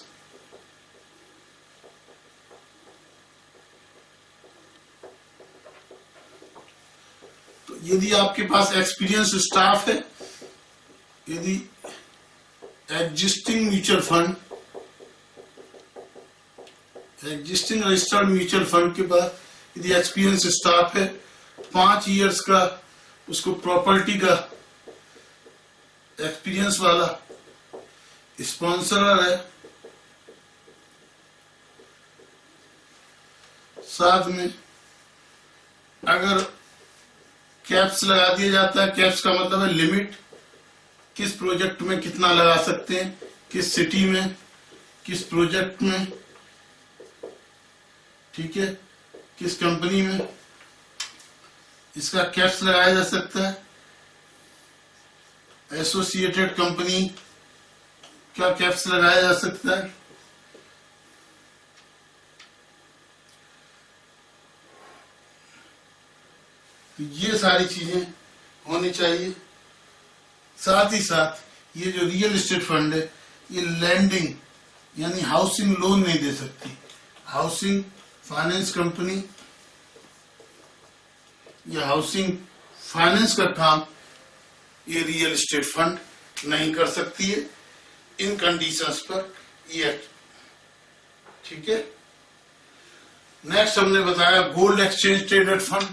Speaker 1: तो यदि आपके पास एक्सपीरियंस स्टाफ है, यदि existing mutual fund, existing registered mutual fund के पास यदि एक्सपीरियंस स्टाफ है, 5 इयर्स का उसको प्रॉपर्टी का एक्सपीरियंस वाला स्पॉन्सरर है, साथ में अगर कैप्स लगा दिया जाता है, कैप्स का मतलब है लिमिट, किस प्रोजेक्ट में कितना लगा सकते हैं, किस सिटी में, किस प्रोजेक्ट में, ठीक है, किस कंपनी में इसका कैप्स लगाया जा सकता है, एसोसिएटेड कंपनी का कैप्स लगाया जा सकता है। तो ये सारी चीजें होनी चाहिए। साथ ही साथ ये जो रियल एस्टेट फंड है ये लैंडिंग यानी हाउसिंग लोन नहीं दे सकती, हाउसिंग फाइनेंस कंपनी या हाउसिंग फाइनेंस का काम ये रियल एस्टेट फंड नहीं कर सकती है इन कंडीशंस पर ये, ठीक है। नेक्स्ट हमने बताया गोल्ड एक्सचेंज ट्रेडेड फंड,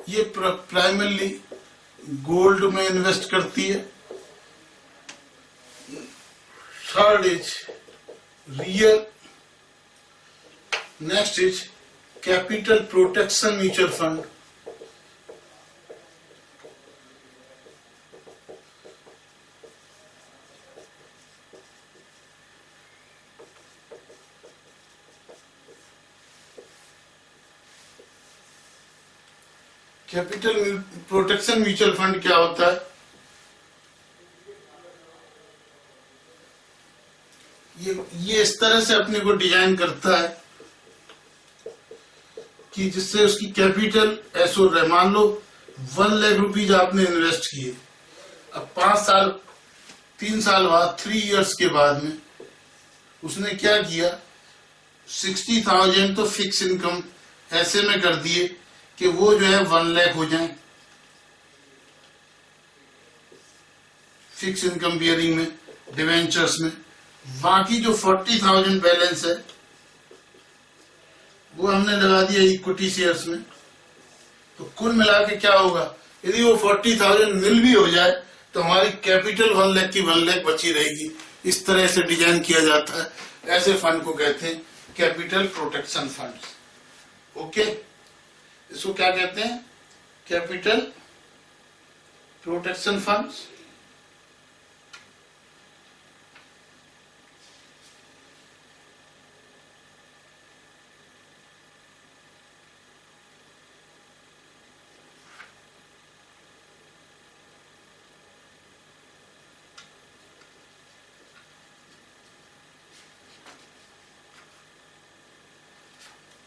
Speaker 1: ये प्राइमरली गोल्ड में इन्वेस्ट करती है। Third is real, next is capital protection mutual fund, capital protection mutual fund क्या होता है, ये इस तरह से अपने को डिजाइन करता है कि जिससे उसकी कैपिटल ऐसो रहे, मान लो 1 लाख रुपीज आपने इन्वेस्ट किए, अब 5 साल 3 साल बाद 3 इयर्स के बाद में उसने क्या किया, 60,000 तो फिक्स इनकम ऐसे में कर दिए कि वो जो है 1 लाख हो जाए फिक्स इनकम बियरिंग में, डिवेंचर्स में। बाकी जो 40,000 बैलेंस है वो हमने लगा दिया इक्विटी शेयर्स में। तो कुल मिला के क्या होगा, यदि वो 40,000 नील भी हो जाए तो हमारी कैपिटल 1 लाख की 1 लाख बची रहेगी। इस तरह से डिजाइन किया जाता है, ऐसे फंड को कहते हैं कैपिटल प्रोटेक्शन फंड। ओके, इसको क्या कहते हैं, कैपिटल प्रोटेक्शन फंड्स।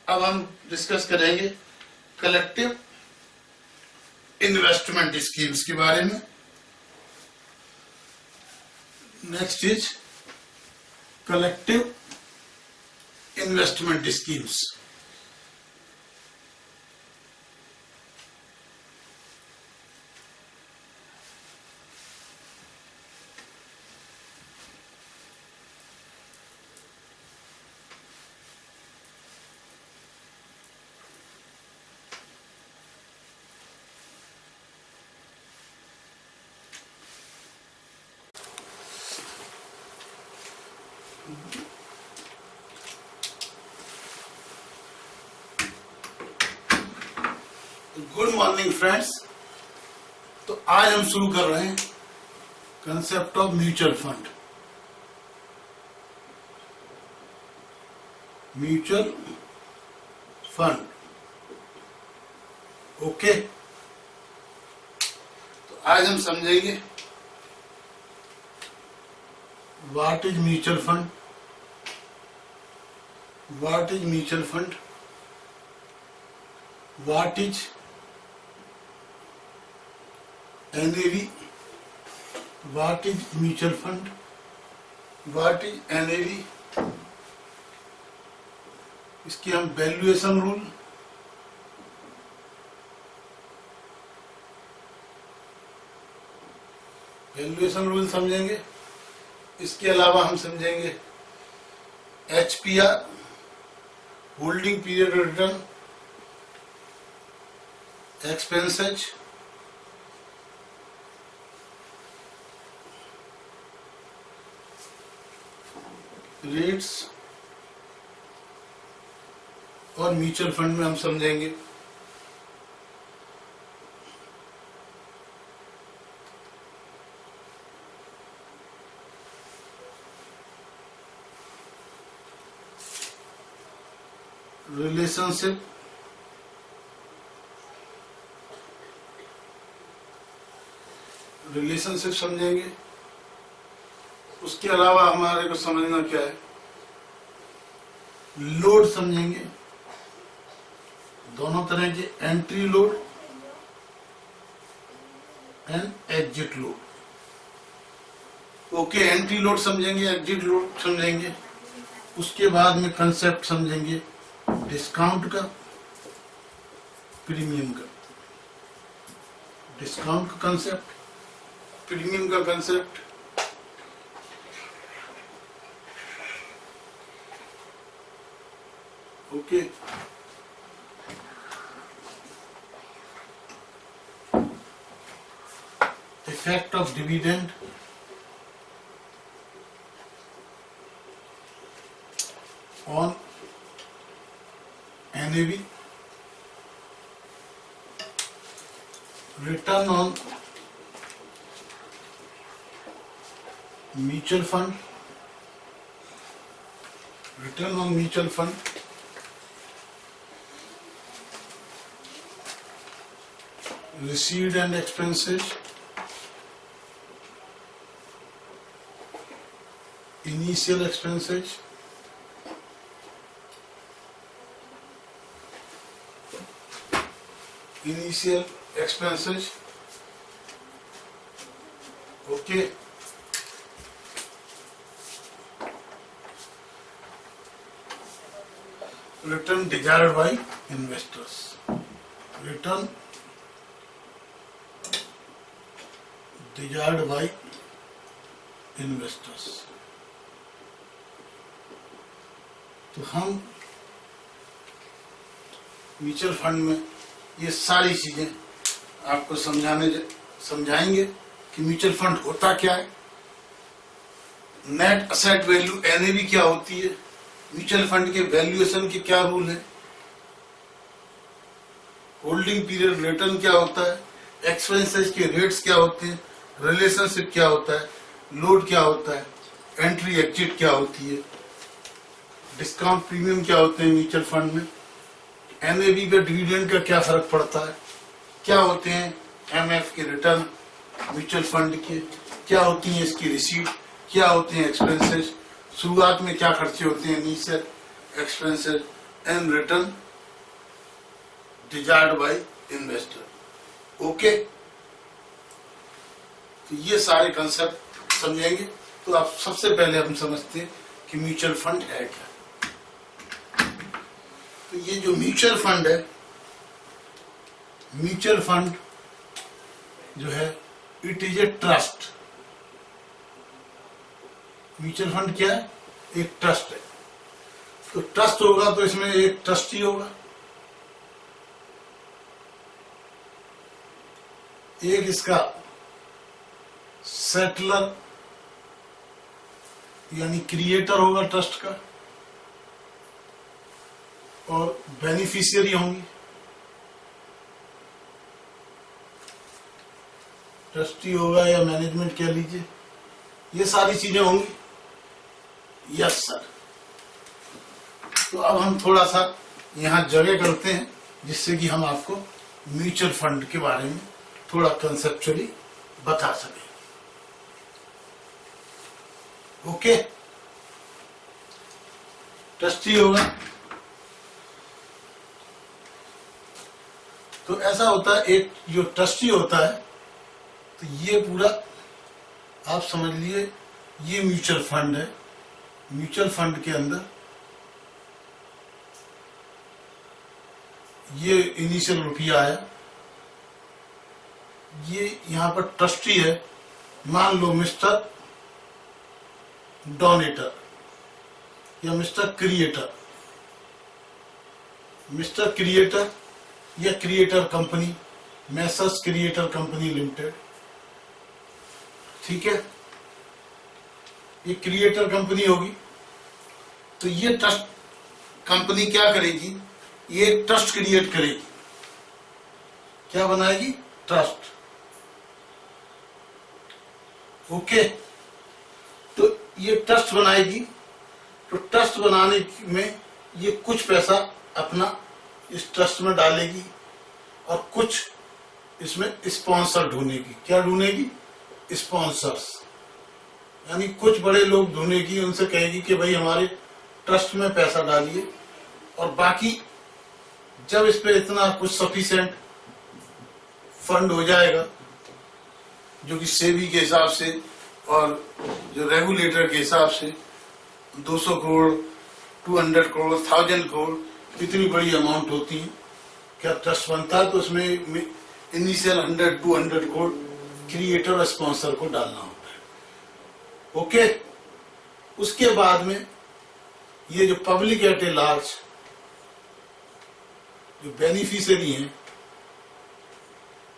Speaker 1: अब हम डिस्कस करेंगे कलेक्टिव इन्वेस्टमेंट स्कीम्स के बारे में। Next is collective investment schemes. Good morning friends. तो आज हम शुरू कर रहे हैं concept of mutual fund. Mutual fund, okay. तो आज हम समझेंगे what is mutual fund, what is mutual fund, what is NAV, what is mutual fund, what is NAV, इसकी हम वैल्यूएशन रूल, समझेंगे। इसके अलावा हम समझेंगे HPR, holding period return, expenses, rates, और म्यूचुअल फंड में हम समझेंगे रिलेशनशिप, समझेंगे। उसके अलावा हमारे को समझना क्या है, लोड समझेंगे, दोनों तरह के, entry load and exit load. Okay, entry load समझेंगे, एग्जिट लोड समझेंगे। उसके बाद में कंसेप्ट समझेंगे डिस्काउंट का, प्रीमियम का, डिस्काउंट का कंसेप्ट, प्रीमियम का concept. Okay, effect of dividend, on NAV, return on mutual fund, return on mutual fund, received and expenses, initial expenses, okay. Return desired by investors, return desired by investors। तो हम mutual fund में ये सारी चीजें आपको समझाएंगे कि mutual fund होता क्या है, नेट असेट वैल्यू NAV क्या होती है, म्यूचुअल फंड के वैल्यूएशन के क्या रूल है, होल्डिंग पीरियड रिटर्न क्या होता है, एक्सपेंसेस के रेट्स क्या होते हैं, रिलेशनशिप क्या होता है, लोड क्या होता है, एंट्री एग्जिट क्या होती है, डिस्काउंट प्रीमियम क्या होते हैं म्यूचुअल फंड में, NAV का डिविडेंड का क्या फर्क पड़ता है, क्या होते हैं MF के रिटर्न म्यूचुअल फंड के, क्या होती है इसकी रिसीट, क्या होते हैं एक्सपेंसेस, शुरुआत में क्या खर्चे होते हैं, initial expenses and return desired bye investor. Okay, तो ये सारे कंसेप्ट समझेंगे। तो आप सबसे पहले हम समझते हैं कि म्यूचुअल फंड है क्या। तो ये जो म्यूचुअल फंड है, म्यूचुअल फंड जो है it is a trust. Mutual fund क्या है, एक ट्रस्ट है। तो ट्रस्ट होगा तो इसमें एक ट्रस्टी होगा, एक इसका सेटलर यानी क्रिएटर होगा ट्रस्ट का, और बेनिफिशियरी होंगी। ट्रस्टी होगा या मैनेजमेंट कह लीजिए, ये सारी चीजें होंगी। Yes sir. तो अब हम थोड़ा सा यहाँ जगह करते हैं जिससे कि हम आपको म्यूचुअल फंड के बारे में थोड़ा कंसेप्चुअली बता सकें। ओके, ट्रस्टी होगा तो ऐसा होता है, एक जो ट्रस्टी होता है तो ये पूरा आप समझ लिए, ये म्यूचुअल फंड है। म्यूचुअल फंड के अंदर ये इनिशियल रुपया है, ये यहां पर ट्रस्टी है। मान लो मिस्टर डोनेटर या मिस्टर क्रिएटर, मिस्टर क्रिएटर या creator company, Messrs creator company limited, ठीक है, ये क्रिएटर कंपनी होगी। तो ये ट्रस्ट कंपनी क्या करेगी, ये एक ट्रस्ट क्रिएट करेगी। क्या बनाएगी, ट्रस्ट। ओके, तो ये ट्रस्ट बनाएगी। तो ट्रस्ट बनाने में ये कुछ पैसा अपना इस ट्रस्ट में डालेगी और कुछ इसमें स्पॉन्सर ढूंढेगी। क्या ढूंढेगी, स्पॉन्सर्स, यानी कुछ बड़े लोग ढूंढेगी, उनसे कहेगी कि भाई हमारे ट्रस्ट में पैसा डालिए, और बाकी जब इस पे इतना कुछ सफिशिएंट फंड हो जाएगा, जो कि सेबी के हिसाब से और जो रेगुलेटर के हिसाब से 200 करोड़, 200 करोड़, 1000 करोड़, कितनी बड़ी अमाउंट होती है, क्या ट्रस्ट बनता है, तो उसमें इनिशियल 100-200 करोड़ क्रिएटर और स्पॉन्सर को डालना होता है। ओके, उसके बाद में ये जो पब्लिक एट ए लार्ज, जो बेनिफिशियरी हैं,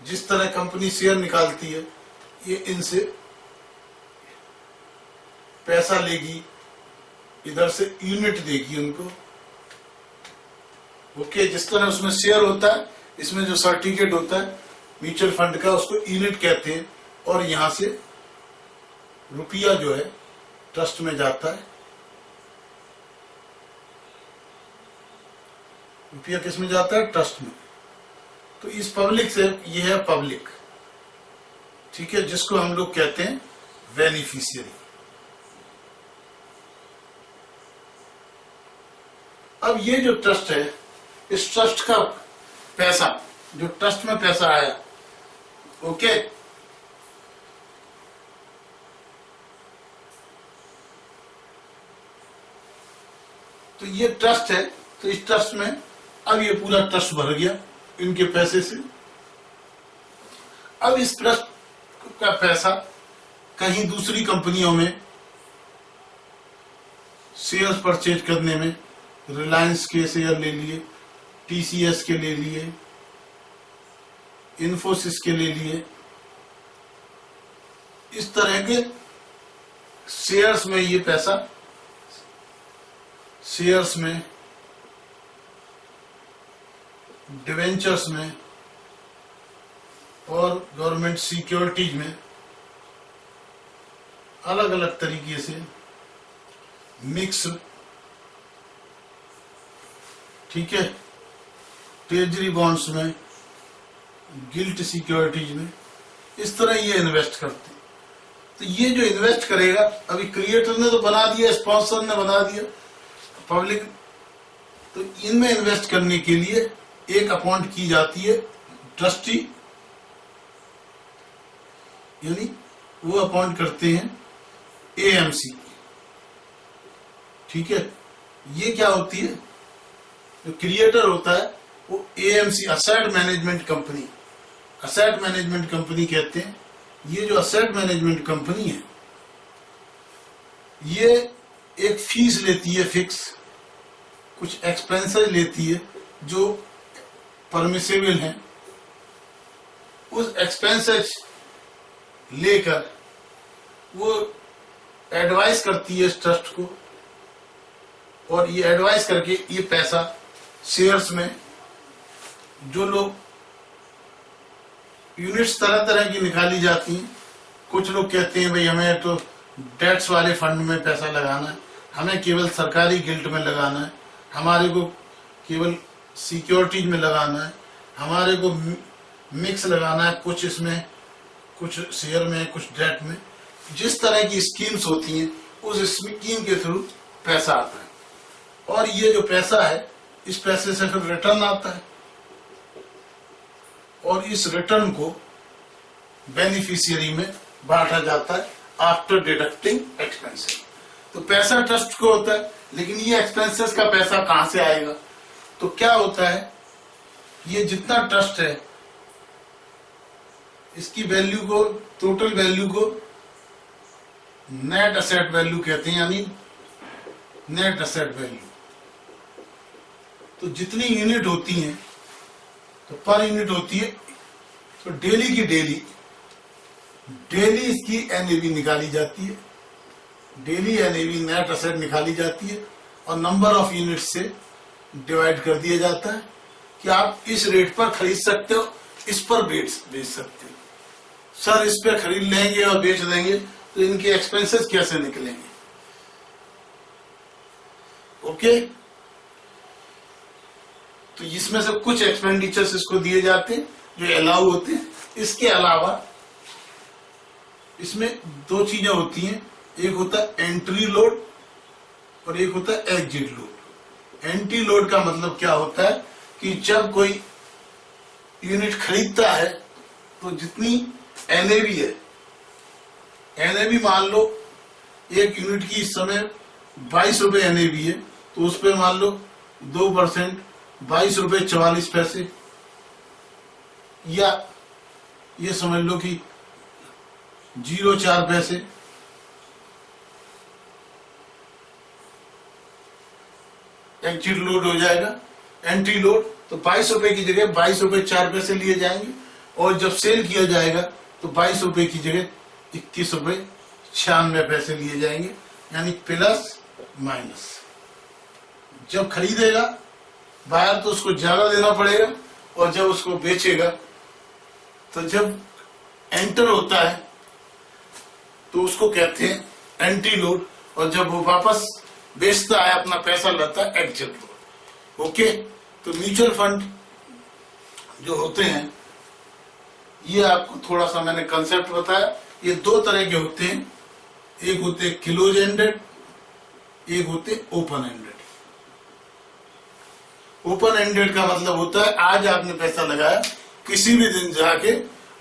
Speaker 1: जिस तरह कंपनी शेयर निकालती है, ये इनसे पैसा लेगी, इधर से यूनिट देगी उनको। ओके, जिस तरह उसमें शेयर होता है, इसमें जो सर्टिफिकेट होता है म्यूचुअल फंड का, उसको यूनिट कहते हैं। और यहां से रुपया जो है ट्रस्ट में जाता है। रुपया किस में जाता है, ट्रस्ट में। तो इस पब्लिक से, ये है पब्लिक, ठीक है, जिसको हम लोग कहते हैं बेनिफिशियरी। अब ये जो ट्रस्ट है, इस ट्रस्ट का पैसा, जो ट्रस्ट में पैसा आया, ओके, तो ये ट्रस्ट है। तो इस ट्रस्ट में अब ये पूरा ट्रस्ट भर गया इनके पैसे से। अब इस ट्रस्ट का पैसा कहीं दूसरी कंपनियों में शेयर्स परचेज करने में, रिलायंस के शेयर ले लिए, टीसीएस के ले लिए, इन्फोसिस के ले लिए, इस तरह के शेयर्स में ये पैसा, शेयर्स में, डिवेंचर्स में और गवर्नमेंट सिक्योरिटीज में अलग अलग तरीके से मिक्स, ठीक है, ट्रेजरी बॉन्ड्स में, गिल्ट सिक्योरिटीज में, इस तरह ये इन्वेस्ट करते हैं। तो ये जो इन्वेस्ट करेगा, अभी क्रिएटर ने तो बना दिया, स्पॉन्सर ने बना दिया, पब्लिक, तो इनमें इन्वेस्ट करने के लिए एक अपॉइंट की जाती है ट्रस्टी, यानी वो अपॉइंट करते हैं एएमसी, ठीक है। ये क्या होती है, जो क्रिएटर होता है वो AMC, asset management company, asset management company कहते हैं। ये जो असेट मैनेजमेंट कंपनी है, ये एक फीस लेती है फिक्स, कुछ एक्सपेंसेस लेती है जो परमिसेबल हैं। उस एक्सपेंसेस लेकर वो एडवाइस करती है इस ट्रस्ट को, और ये एडवाइस करके ये पैसा शेयर्स में, जो लोग यूनिट्स तरह तरह की निकाली जाती हैं। कुछ लोग कहते हैं भाई हमें तो डेट्स वाले फंड में पैसा लगाना है, हमें केवल सरकारी गिल्ट में लगाना है, हमारे को केवल सिक्योरिटीज में लगाना है, हमारे को मिक्स लगाना है, कुछ इसमें कुछ शेयर में कुछ डेट में। जिस तरह की स्कीम्स होती हैं उस स्कीम के थ्रू पैसा आता है और ये जो पैसा है इस पैसे से फिर रिटर्न आता है और इस रिटर्न को बेनिफिशियरी में बांटा जाता है आफ्टर डिडक्टिंग एक्सपेंसेस। तो पैसा ट्रस्ट को होता है, लेकिन ये एक्सपेंसेस का पैसा कहां से आएगा? तो क्या होता है, ये जितना ट्रस्ट है इसकी वैल्यू को, टोटल वैल्यू को नेट असेट वैल्यू कहते हैं, यानी नेट असेट वैल्यू। तो जितनी यूनिट होती हैं तो पर यूनिट होती है, तो डेली की डेली इसकी एनएवी निकाली जाती है, डेली एनएवी नेट असेट निकाली जाती है और नंबर ऑफ यूनिट से डिवाइड कर दिया जाता है कि आप इस रेट पर खरीद सकते हो, इस पर बेच सकते हो। सर इस पे खरीद लेंगे और बेच देंगे तो इनके एक्सपेंसेस कैसे निकलेंगे? ओके, तो इसमें से कुछ एक्सपेंडिचर्स इसको दिए जाते हैं जो अलाउ होते हैं। इसके अलावा इसमें दो चीजें होती हैं, एक होता है एंट्री लोड और एक होता है एग्जिट लोड। एंट्री लोड का मतलब क्या होता है कि जब कोई यूनिट खरीदता है तो जितनी एनएवी है, एनएवी मान लो एक यूनिट की इस समय 22 रुपए एनएवी है, तो उस पर मान लो 2% 22 रुपए 44 पैसे, या ये समझ लो कि 0.4 पैसे। एग्जिट लोड हो जाएगा। एंट्री लोड तो 22 रुपए की जगह 22 रुपए 4 पैसे लिए जाएंगे और जब सेल किया जाएगा तो 22 रुपए की जगह 21 रुपए 96 पैसे लिए जाएंगे, यानी प्लस माइनस। जब खरीदेगा बायर तो उसको ज्यादा देना पड़ेगा और जब उसको बेचेगा तो जब एंटर होता है तो उसको कहते हैं एंट्री लोड, और जब वो वापस बेचता है अपना पैसा लाता है एग्जिट लोड। ओके, तो म्यूचुअल फंड जो होते हैं ये आपको थोड़ा सा मैंने कंसेप्ट बताया। ये दो तरह के होते हैं, एक होते क्लोज एंडेड, एक होते ओपन एंडेड। ओपन एंडेड का मतलब होता है आज आपने पैसा लगाया, किसी भी दिन जाके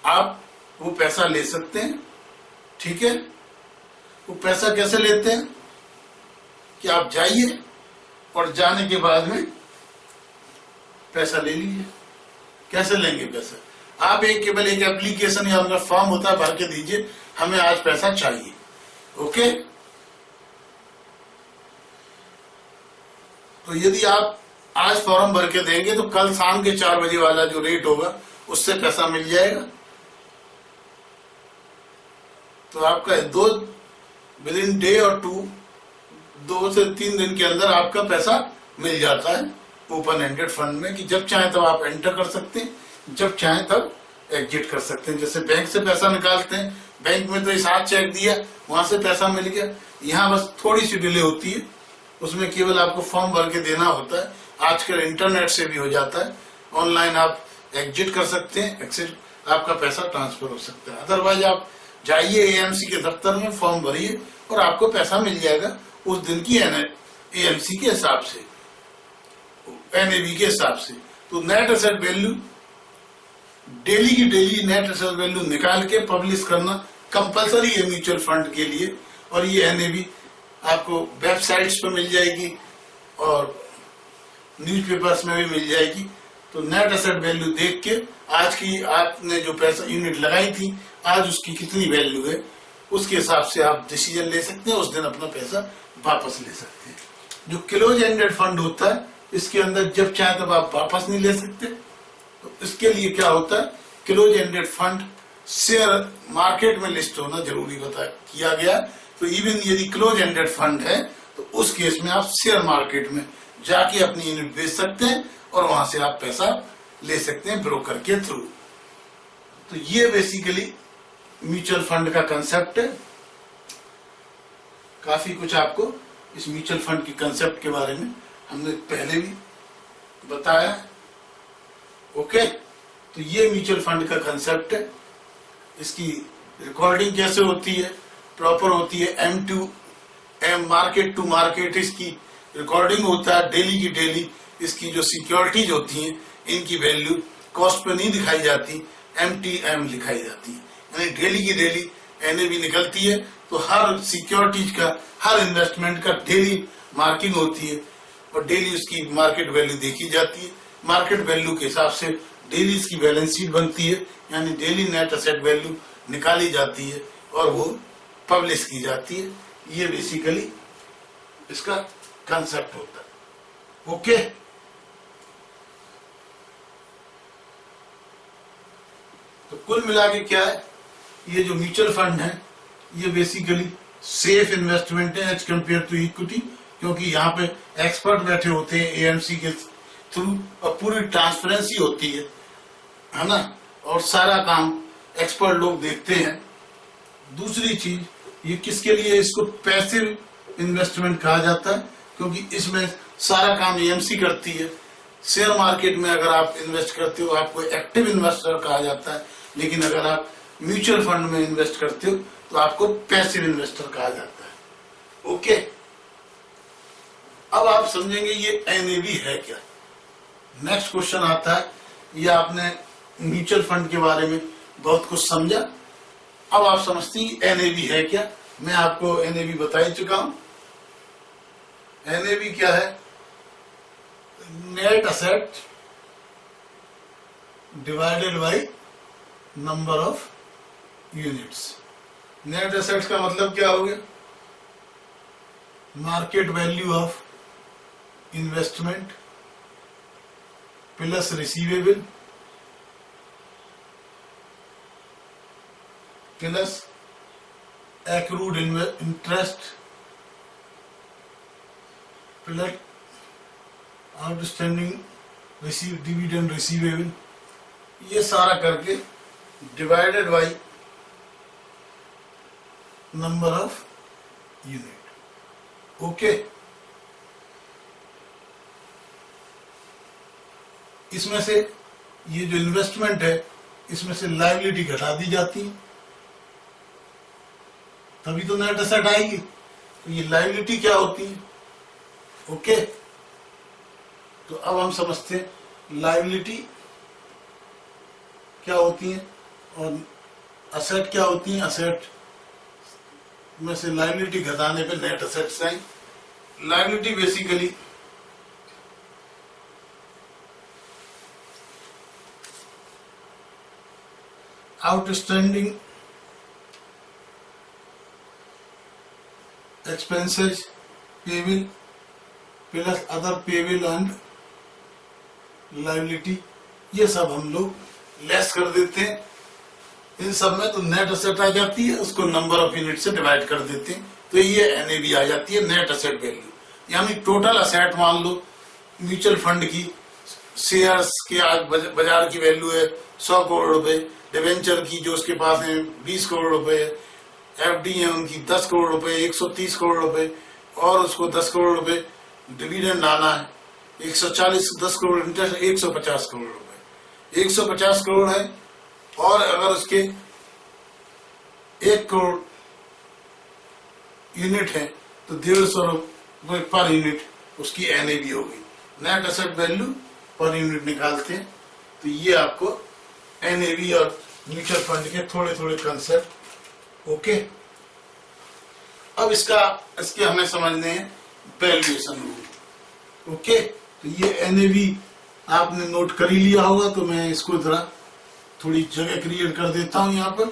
Speaker 1: आप वो पैसा ले सकते हैं। ठीक है, वो पैसा कैसे लेते हैं कि आप जाइए और जाने के बाद में पैसा ले लीजिए। कैसे लेंगे पैसा? आप केवल एक एप्लीकेशन या उनका फॉर्म होता है भर के दीजिए, हमें आज पैसा चाहिए। ओके, तो यदि आप आज फॉर्म भर के देंगे तो कल शाम के 4 बजे वाला जो रेट होगा उससे पैसा मिल जाएगा। तो आपका विद इन डे और 2 से 3 दिन के अंदर आपका पैसा मिल जाता है ओपन एंडेड फंड में, कि जब चाहे तब आप एंटर कर सकते हैं, जब चाहे तब एग्जिट कर सकते हैं। जैसे बैंक से पैसा निकालते हैं, बैंक में तो इस हाथ चेक दिया वहां से पैसा मिल गया, यहाँ बस थोड़ी सी डिले होती है, उसमें केवल आपको फॉर्म भर के देना होता है। आजकल इंटरनेट से भी हो जाता है, ऑनलाइन आप एग्जिट कर सकते हैं, एक्सिट आपका पैसा ट्रांसफर हो सकता है। अदरवाइज आप जाइए एएमसी के दफ्तर में फॉर्म भरिए और आपको पैसा मिल जाएगा उस दिन की एएमसी के हिसाब से, एनएवी के हिसाब से। तो नेट एसेट वैल्यू डेली की डेली नेट एसेट वैल्यू निकाल के पब्लिश करना कंपलसरी है म्यूचुअल फंड के लिए, और ये एनएवी आपको वेबसाइट्स पर मिल जाएगी और न्यूज़पेपर्स में भी मिल जाएगी। तो नेट एसेट वैल्यू देख के आज की आपने जो पैसा यूनिट लगाई थी आज उसकी कितनी वैल्यू है उसके हिसाब से आप डिसीजन ले सकते हैं, उस दिन अपना पैसा वापस ले सकते हैं। जो क्लोज एंडेड फंड होता है इसके अंदर जब चाहे तब आप वापस नहीं ले सकते। तो इसके लिए क्या होता है, close ended fund share market में लिस्ट होना जरूरी किया गया। तो इवन यदि क्लोज एंडेड फंड है तो उस केस में आप शेयर मार्केट में जाके अपनी यूनिट बेच सकते हैं और वहां से आप पैसा ले सकते हैं ब्रोकर के थ्रू। तो ये बेसिकली म्यूचुअल फंड का कंसेप्ट है। काफी कुछ आपको इस म्यूचुअल फंड के कंसेप्ट के बारे में हमने पहले भी बताया। ओके, तो ये म्यूचुअल फंड का कंसेप्ट है। इसकी रिकॉर्डिंग कैसे होती है, प्रॉपर होती है, M to M, market to market इसकी रिकॉर्डिंग होता है डेली की डेली। इसकी जो सिक्योरिटीज होती हैं इनकी वैल्यू कॉस्ट पे नहीं दिखाई जाती, MTM दिखाई जाती है, यानी डेली की डेली NAV निकलती है। तो हर सिक्योरिटीज का, हर इन्वेस्टमेंट का डेली मार्किंग होती है और डेली उसकी मार्केट वैल्यू देखी जाती है। मार्केट वैल्यू के हिसाब से डेली इसकी बैलेंस शीट बनती है, यानी डेली नेट एसेट वैल्यू निकाली जाती है और वो पब्लिश की जाती है। ये बेसिकली इसका कंसेप्ट होता है। ओके, तो कुल मिला के क्या है, ये जो म्यूचुअल फंड है ये बेसिकली सेफ इन्वेस्टमेंट है एज कम्पेयर टू इक्विटी, क्योंकि यहाँ पे एक्सपर्ट बैठे होते हैं AMC के थ्रू और पूरी ट्रांसपेरेंसी होती है ना, और सारा काम एक्सपर्ट लोग देखते हैं। दूसरी चीज, ये किसके लिए, इसको पैसिव इन्वेस्टमेंट कहा जाता है, क्योंकि इसमें सारा काम AMC करती है। शेयर मार्केट में अगर आप इन्वेस्ट करते हो आपको एक्टिव इन्वेस्टर कहा जाता है, लेकिन अगर आप म्यूचुअल फंड में इन्वेस्ट करते हो तो आपको पैसिव इन्वेस्टर कहा जाता है। ओके, अब आप समझेंगे ये NAV है क्या। नेक्स्ट क्वेश्चन आता है, ये आपने म्यूचुअल फंड के बारे में बहुत कुछ समझा, अब आप समझते हैं NAV है क्या। मैं आपको NAV बता ही चुका हूं। NAV क्या है, net asset divided by number of units. Net assets का मतलब क्या हो गया, market value of investment plus receivable plus accrued interest plus outstanding dividend receivable, ये सारा करके divided by number of unit. Okay, इसमें से ये जो इन्वेस्टमेंट है इसमें से लायबिलिटी घटा दी जाती है, तभी तो नेट एसेट आएगी। तो ये लायबिलिटी क्या होती है। ओके, तो अब हम समझते हैं लायबिलिटी क्या होती है और असेट क्या होती है। असेट में से लायबिलिटी घटाने पे नेट एसेट्स आए। Liability basically outstanding expenses payable plus other payable and liability, ये सब हम लोग लेस कर देते हैं। इन सब में तो नेट एसेट आ जाती है, उसको नंबर ऑफ यूनिट से डिवाइड कर देते हैं, तो ये NAV आ जाती है, नेट एसेट वैल्यू। यानी टोटल असेट मान लो म्यूचुअल फंड की शेयर्स के आज बाजार की वैल्यू है 100 करोड़ रुपए, डिवेंचर की जो उसके पास है 20 करोड़ रुपए, FD है उनकी 10 करोड़ रुपए, 130 करोड़ रुपए, और उसको 10 करोड़ रुपए डिविडेंड आना है, 140 10 करोड़ इंटरेस्ट 150 करोड़ रुपए, 150 करोड़ है। और अगर उसके 1 करोड़ यूनिट है तो 150 रुपए पर यूनिट उसकी NAV होगी। Net asset value per unit निकालते हैं। तो ये आपको NAV और म्यूचुअल फंड के थोड़े थोड़े कंसेप्ट। ओके, अब इसके हमें समझने हैं वैल्यूएशन रूल। ओके, तो ये NAV आपने नोट कर ही लिया होगा, तो मैं इसको जरा थोड़ी जगह क्रिएट कर देता हूं यहां पर।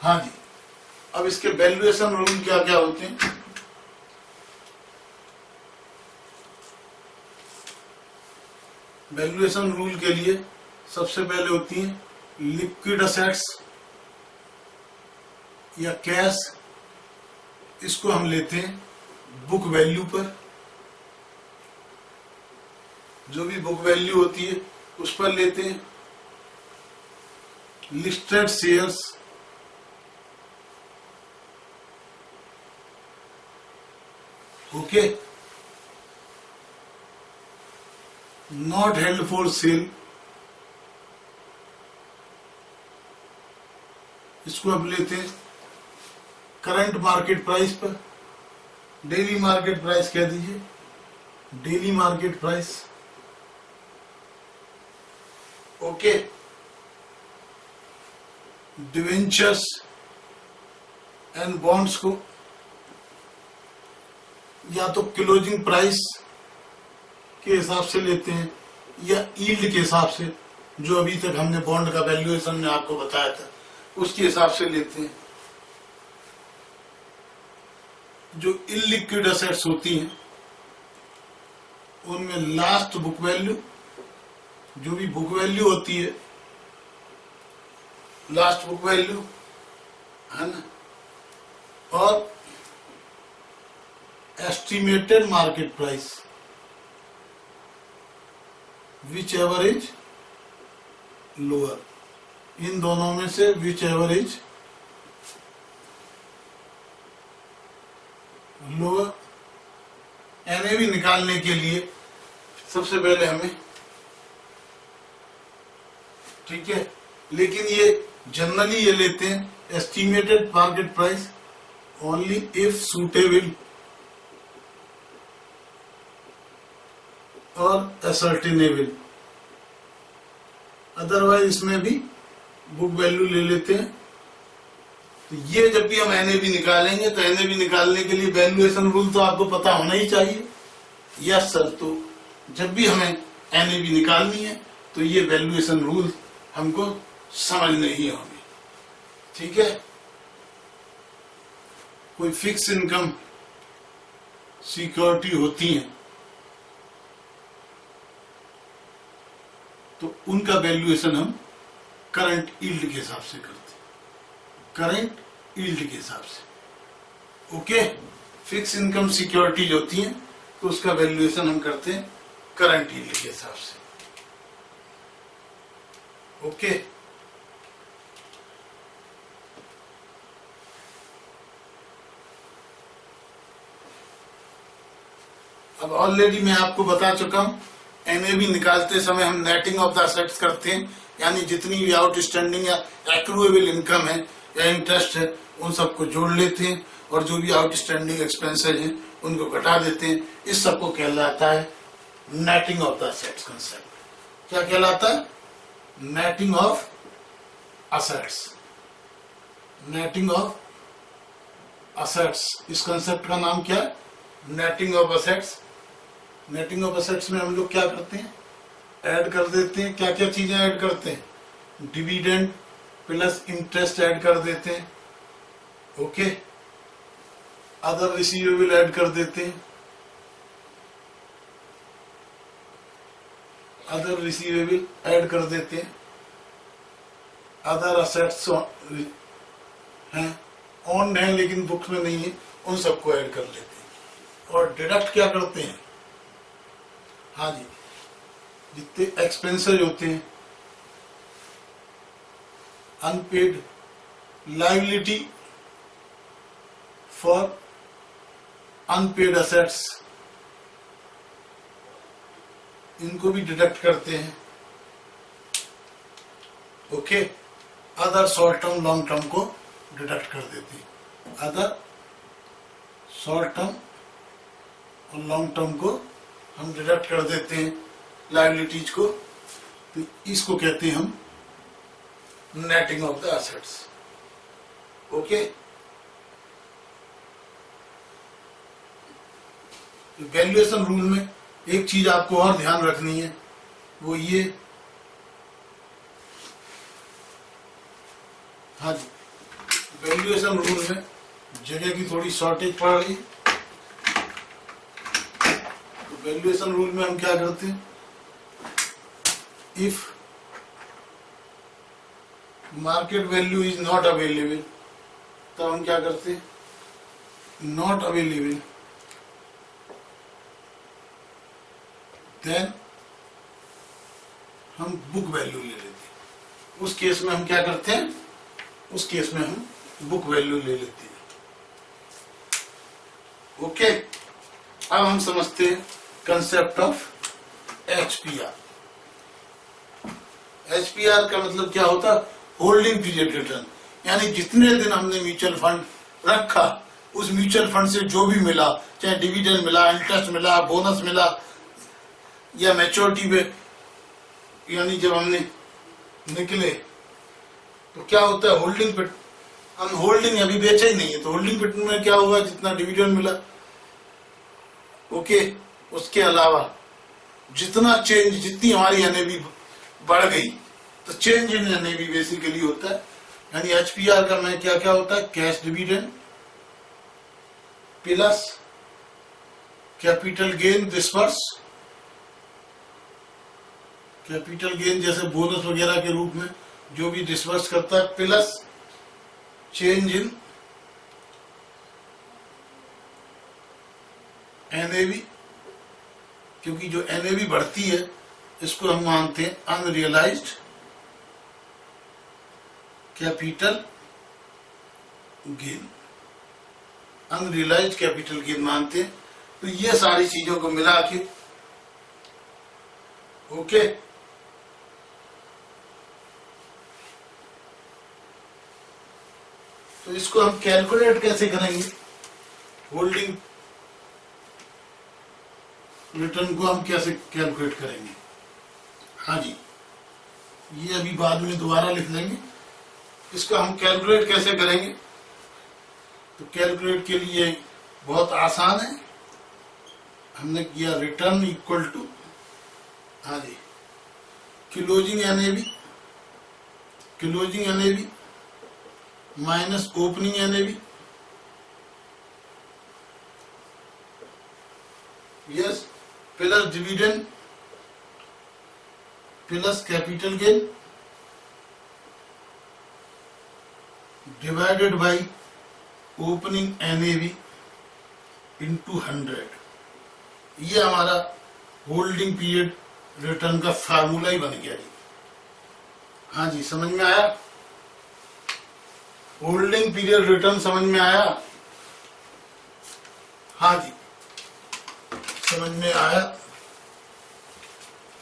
Speaker 1: हाँ जी, अब इसके वैल्यूएशन रूल क्या क्या होते हैं। वैल्यूएशन रूल के लिए सबसे पहले होती है लिक्विड असेट्स या कैश इसको हम लेते हैं बुक वैल्यू पर, जो भी बुक वैल्यू होती है उस पर लेते हैं। Listed shares, okay, not held for sale, इसको अब लेते हैं करंट मार्केट प्राइस पर, डेली मार्केट प्राइस कह दीजिए, daily market price, okay. Debentures and bonds को या तो क्लोजिंग प्राइस के हिसाब से लेते हैं या यील्ड के हिसाब से, जो अभी तक हमने बॉन्ड का वैल्यूएशन में आपको बताया था उसके हिसाब से लेते हैं। जो इलिक्विड एसेट्स होती हैं उनमें लास्ट बुक वैल्यू, जो भी बुक वैल्यू होती है, लास्ट बुक वैल्यू है ना, और estimated market price, whichever is lower, इन दोनों में से whichever is lower. NAV निकालने के लिए सबसे पहले हमें, ठीक है, लेकिन ये जनरली ये लेते हैं estimated market price only if suitable और असर्टेनेबल, अदरवाइज इसमें भी बुक वैल्यू ले लेते हैं। तो ये जब भी हम एनएवी निकालेंगे तो एनएवी निकालने के लिए वैल्यूएशन रूल तो आपको पता होना ही चाहिए। यस सर, तो जब भी हमें एनएवी निकालनी है तो ये वैल्यूएशन रूल हमको समझने ही होंगे, ठीक है। कोई फिक्स इनकम सिक्योरिटी होती है तो उनका वैल्यूएशन हम करंट यील्ड के हिसाब से करते हैं, करंट यील्ड के हिसाब से, ओके। फिक्स इनकम सिक्योरिटीज होती हैं तो उसका वैल्यूएशन हम करते हैं करंट यील्ड के हिसाब से, ओके। अब ऑलरेडी मैं आपको बता चुका हूं, एनएवी निकालते समय हम नेटिंग ऑफ द असेट्स करते हैं, यानी जितनी भी आउटस्टैंडिंग या एक्रूएबल इनकम है या इंटरेस्ट है उन सबको जोड़ लेते हैं और जो भी आउटस्टैंडिंग एक्सपेंसेस हैं उनको घटा देते हैं। इस सबको कहलाता है netting of the assets concept. क्या कहलाता है? Netting of assets, netting of assets. इस कंसेप्ट का नाम क्या है? Netting of assets. Netting of assets में हम लोग क्या करते हैं? ऐड कर देते हैं। क्या क्या चीजें ऐड करते हैं? डिविडेंड प्लस इंटरेस्ट ऐड कर देते हैं, ओके। अदर रिसीवेबल ऐड कर देते हैं, अदर रिसीवेबल ऐड कर देते हैं, अदर असेट्स हैं, ऑन है लेकिन बुक्स में नहीं है, उन सबको ऐड कर लेते हैं। और डिडक्ट क्या करते हैं? हाँ जी, जितने एक्सपेंसेस होते हैं, unpaid liability for unpaid assets, इनको भी डिडक्ट करते हैं, okay. Other short term long term को डिडक्ट कर देते हैं। अदर शॉर्ट टर्म और लॉन्ग टर्म को हम डिडक्ट कर देते हैं, लायबिलिटीज को। तो इसको कहते हैं हम netting of the assets, okay. Valuation rule में एक चीज आपको और ध्यान रखनी है, वो ये, हाँ जी, वैल्यूएशन रूल में जगह की थोड़ी शॉर्टेज पड़ रही है। तो वैल्यूएशन रूल में हम क्या करते हैं? If market value is not available, तो हम क्या करते हैं? नॉट अवेलेबल, देन हम बुक वैल्यू ले लेते हैं। उस केस में हम क्या करते हैं, उस केस में हम बुक वैल्यू ले लेते हैं। ओके, अब हम समझते हैं कंसेप्ट ऑफ एचपीआर। एचपीआर का मतलब क्या होता है, होल्डिंग पीरियड रिटर्न, यानी जितने दिन हमने म्यूचुअल फंड रखा उस म्यूचुअल फंड से जो भी मिला, चाहे डिविडेंड मिला, इंटरेस्ट मिला, बोनस मिला या मैच्योरिटी पे, यानी जब हमने निकले तो क्या होता है होल्डिंग पिट, हम होल्डिंग अभी बेचा ही नहीं है तो होल्डिंग पिट में क्या होगा, जितना डिविडेंड मिला। ओके, उसके अलावा जितना चेंज, जितनी हमारी एनएवी बढ़ गई तो चेंज इन एनएवी बेसिकली होता है। यानी एचपीआर का में क्या क्या होता है, cash dividend plus capital gain disperse, capital gain जैसे बोनस वगैरह के रूप में जो भी डिस्पर्स करता है, प्लस चेंज इन एनएवी, क्योंकि जो एनएवी बढ़ती है इसको हम मानते हैं unrealised capital gain, unrealised capital gain मानते हैं। तो ये सारी चीजों को मिला के ओके, तो इसको हम कैलकुलेट कैसे करेंगे, होल्डिंग रिटर्न को हम कैसे कैलकुलेट करेंगे। हाँ जी, ये अभी बाद में दोबारा लिख लेंगे। इसको हम कैलकुलेट कैसे करेंगे, तो कैलकुलेट के लिए बहुत आसान है, हमने किया रिटर्न इक्वल टू, हाँ जी, closing NAV, closing NAV minus opening NAV, yes, plus dividend plus capital gain divided by opening NAV into 100। ये हमारा होल्डिंग पीरियड रिटर्न का फार्मूला ही बन गया जी। हाँ जी, समझ में आया, होल्डिंग पीरियड रिटर्न समझ में आया। हाँ जी, समझ में आया।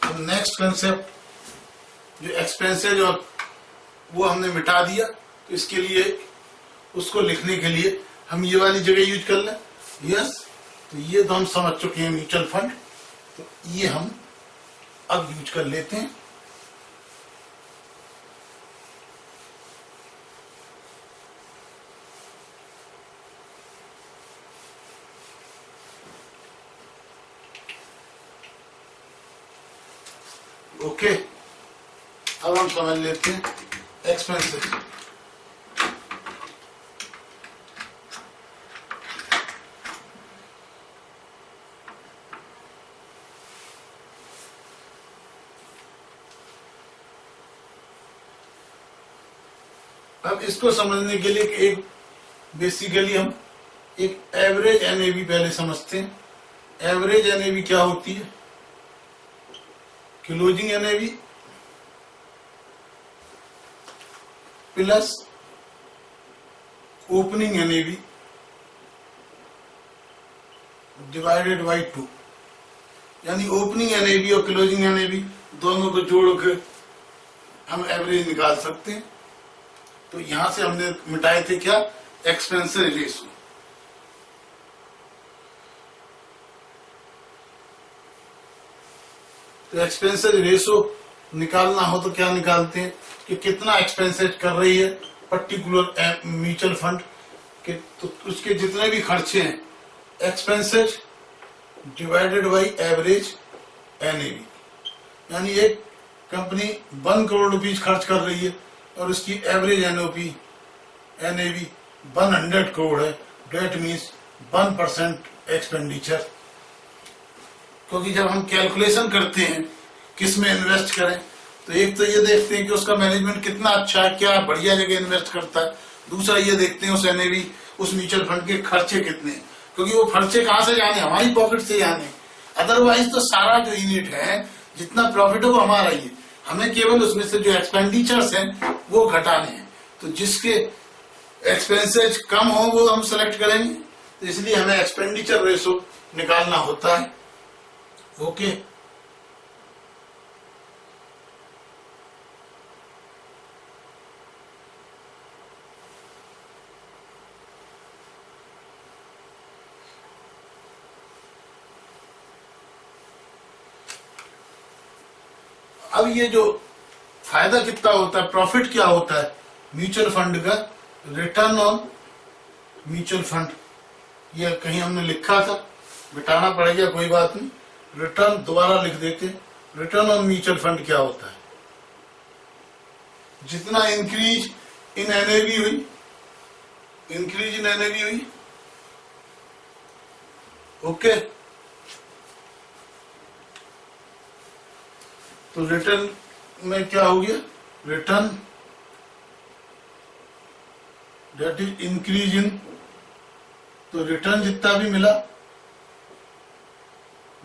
Speaker 1: अब नेक्स्ट कंसेप्ट जो एक्सपेंसेज और वो हमने मिटा दिया, तो इसके लिए उसको लिखने के लिए हम ये वाली जगह यूज कर लें। यस, तो ये तो हम समझ चुके हैं म्यूचुअल फंड, तो ये हम अब यूज कर लेते हैं। ओके, अब हम समझ लेते हैं एक्सपेंसेस। अब इसको समझने के लिए एक बेसिकली हम एक एवरेज एनएवी पहले समझते हैं। एवरेज एनएवी क्या होती है, closing NAV plus opening NAV divided by 2, यानी ओपनिंग एनएवी और क्लोजिंग एनएवी दोनों को जोड़ कर हम एवरेज निकाल सकते हैं। तो यहां से हमने मिटाए थे क्या, एक्सपेंसेस रेशो। तो एक्सपेंसेस रेशो निकालना हो तो क्या निकालते हैं कि कितना एक्सपेंसेस कर रही है पर्टिकुलर म्यूचुअल फंड के, तो उसके जितने भी खर्चे हैं, expenses divided by average NAV. यानी एक कंपनी 1 करोड़ रुपीज खर्च कर रही है और उसकी एवरेज एनएवी 100 करोड़ है, डेट मीन्स 1% एक्सपेंडिचर। क्योंकि जब हम कैलकुलेशन करते हैं किस में इन्वेस्ट करें, तो एक तो ये देखते हैं कि उसका मैनेजमेंट कितना अच्छा है, क्या बढ़िया जगह इन्वेस्ट करता है। दूसरा ये देखते हैं उस एनएवी उस म्यूचुअल फंड के खर्चे कितने, क्योंकि वो खर्चे कहाँ से जाने, हमारी पॉकेट से जाने। अदरवाइज तो सारा जो यूनिट है जितना प्रॉफिट हो वो हमारा ही है, हमें केवल उसमें से जो एक्सपेंडिचर्स हैं वो घटाने हैं। तो जिसके एक्सपेंसेस कम हो वो हम सेलेक्ट करेंगे, तो इसलिए हमें एक्सपेंडिचर रेशो निकालना होता है। ओके, अब ये जो फायदा कितना होता है, प्रॉफिट क्या होता है म्यूचुअल फंड का, रिटर्न ऑन म्यूचुअल फंड, ये कहीं हमने लिखा था, मिटाना पड़ेगा, कोई बात नहीं, रिटर्न दोबारा लिख देते। रिटर्न ऑन म्यूचुअल फंड क्या होता है, जितना इंक्रीज इन एनएवी हुई, इंक्रीज इन एनएवी हुई, ओके, तो रिटर्न में क्या हो गया, return that is increase in, तो रिटर्न जितना भी मिला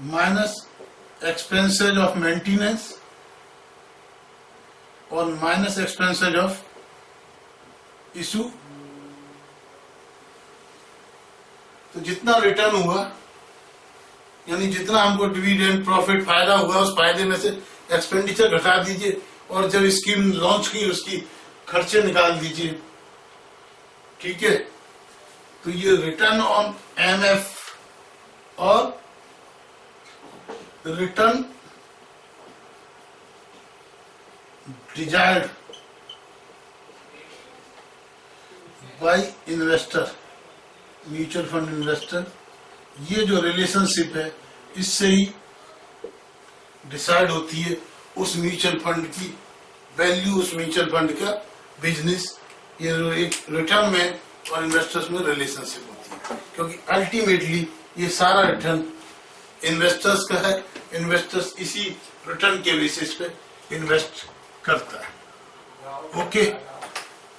Speaker 1: माइनस एक्सपेंसेज ऑफ मेंटेनेंस और माइनस एक्सपेंसेज ऑफ इशू, तो जितना रिटर्न हुआ यानी जितना हमको डिविडेंड प्रॉफिट फायदा हुआ उस फायदे में से एक्सपेंडिचर घटा दीजिए और जब स्कीम लॉन्च की उसकी खर्चे निकाल दीजिए, ठीक है। तो ये रिटर्न ऑन एमएफ और return desired bye investor, mutual fund investor, ये जो रिलेशनशिप है इससे ही डिसाइड होती है उस म्यूचुअल फंड की वैल्यू, उस म्यूचुअल फंड का बिजनेस, ये एक रिटर्न में और इन्वेस्टर्स में रिलेशनशिप होती है, क्योंकि अल्टीमेटली ये सारा रिटर्न इन्वेस्टर्स का है, इन्वेस्टर्स इसी रिटर्न के बेसिस पे इन्वेस्ट करता है। ओके,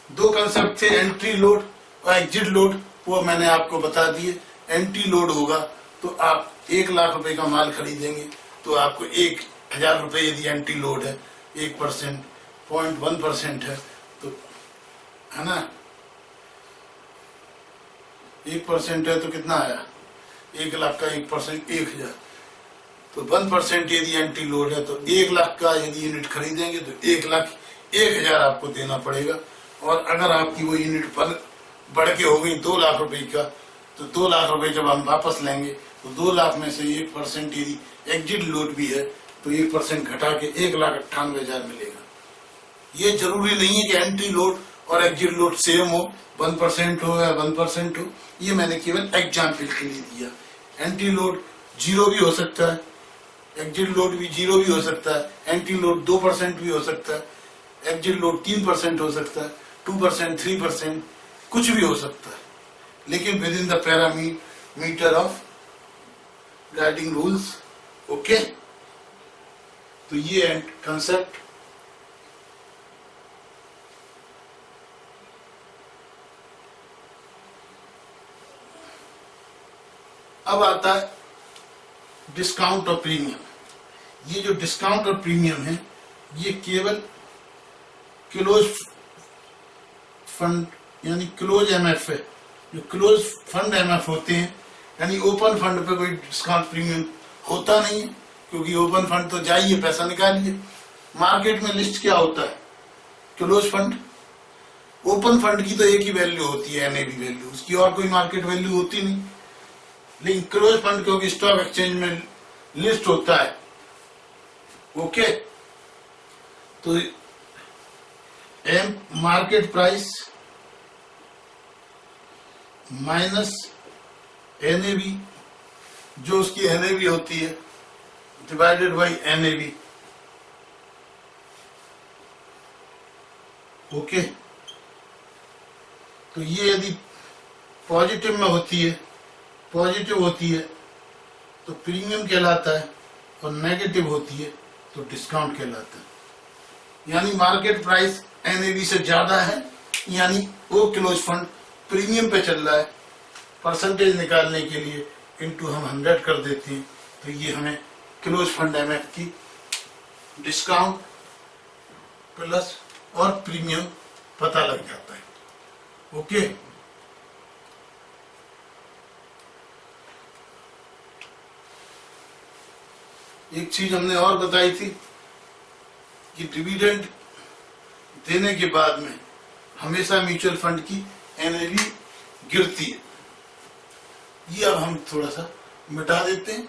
Speaker 1: दो कंसेप्ट थे, एंट्री लोड और एग्जिट लोड, वो मैंने आपको बता दिए। एंट्री लोड होगा तो आप 1 लाख रुपए का माल खरीदेंगे तो आपको 1000 रुपए यदि एंट्री लोड है, 1%, 0.1% है तो, है ना, 1% है तो कितना आया, 1 लाख का 1% 1000, तो 1% यदि एंट्री लोड है तो 1 लाख का यदि यूनिट खरीदेंगे तो 1,01,000 आपको देना पड़ेगा। और अगर आपकी वो यूनिट पर बढ़ के हो गई 2 लाख रुपए का, तो 2 लाख रुपए जब हम वापस लेंगे तो 2 लाख में से 1% यदि एग्जिट लोड भी है तो 1% घटा के 1,98,000 मिलेगा। ये जरूरी नहीं है कि एंट्री लोड और एग्जिट लोड सेम हो, 1% हो या 1% हो, ये मैंने केवल एग्जाम्पल के लिए दिया। एंट्री लोड 0 भी हो सकता है, एग्जिट लोड भी 0 भी हो सकता है, एंट्री लोड 2% भी हो सकता है, एग्जिट लोड 3% हो सकता है, 2%, 3%, कुछ भी हो सकता है, लेकिन with in the parameter of guiding rules. Okay, तो ये कंसेप्ट अब आता है डिस्काउंट और प्रीमियम। ये जो डिस्काउंट और प्रीमियम है ये केवल क्लोज फंड यानी क्लोज एमएफ है, जो क्लोज फंड एमएफ होते हैं, यानी ओपन फंड पे कोई डिस्काउंट प्रीमियम होता नहीं है, क्योंकि ओपन फंड तो जाइए पैसा निकालिए। मार्केट में लिस्ट क्या होता है, क्लोज फंड, ओपन फंड की तो एक ही वैल्यू होती है, एनएवी वैल्यू, उसकी और कोई मार्केट वैल्यू होती नहीं। लेकिन क्लोज फंड क्योंकि स्टॉक एक्सचेंज में लिस्ट होता है, ओके, तो M market price minus NAV, जो उसकी एनएवी होती है, डिवाइडेड बाय एनएवी। ओके, तो ये यदि पॉजिटिव में होती है, पॉजिटिव होती है तो प्रीमियम कहलाता है, और नेगेटिव होती है तो डिस्काउंट कहलाता है। यानी मार्केट प्राइस एनएवी से ज्यादा है, यानी वो क्लोज फंड प्रीमियम पे चल रहा है, परसेंटेज निकालने के लिए इनटू हम 100 कर देते हैं, तो ये हमें क्लोज फंड एमएफ की डिस्काउंट प्लस और प्रीमियम पता लग जाता है। ओके, एक चीज हमने और बताई थी कि डिविडेंड देने के बाद में हमेशा म्यूचुअल फंड की एनएवी गिरती है। ये अब हम थोड़ा सा मिटा देते हैं।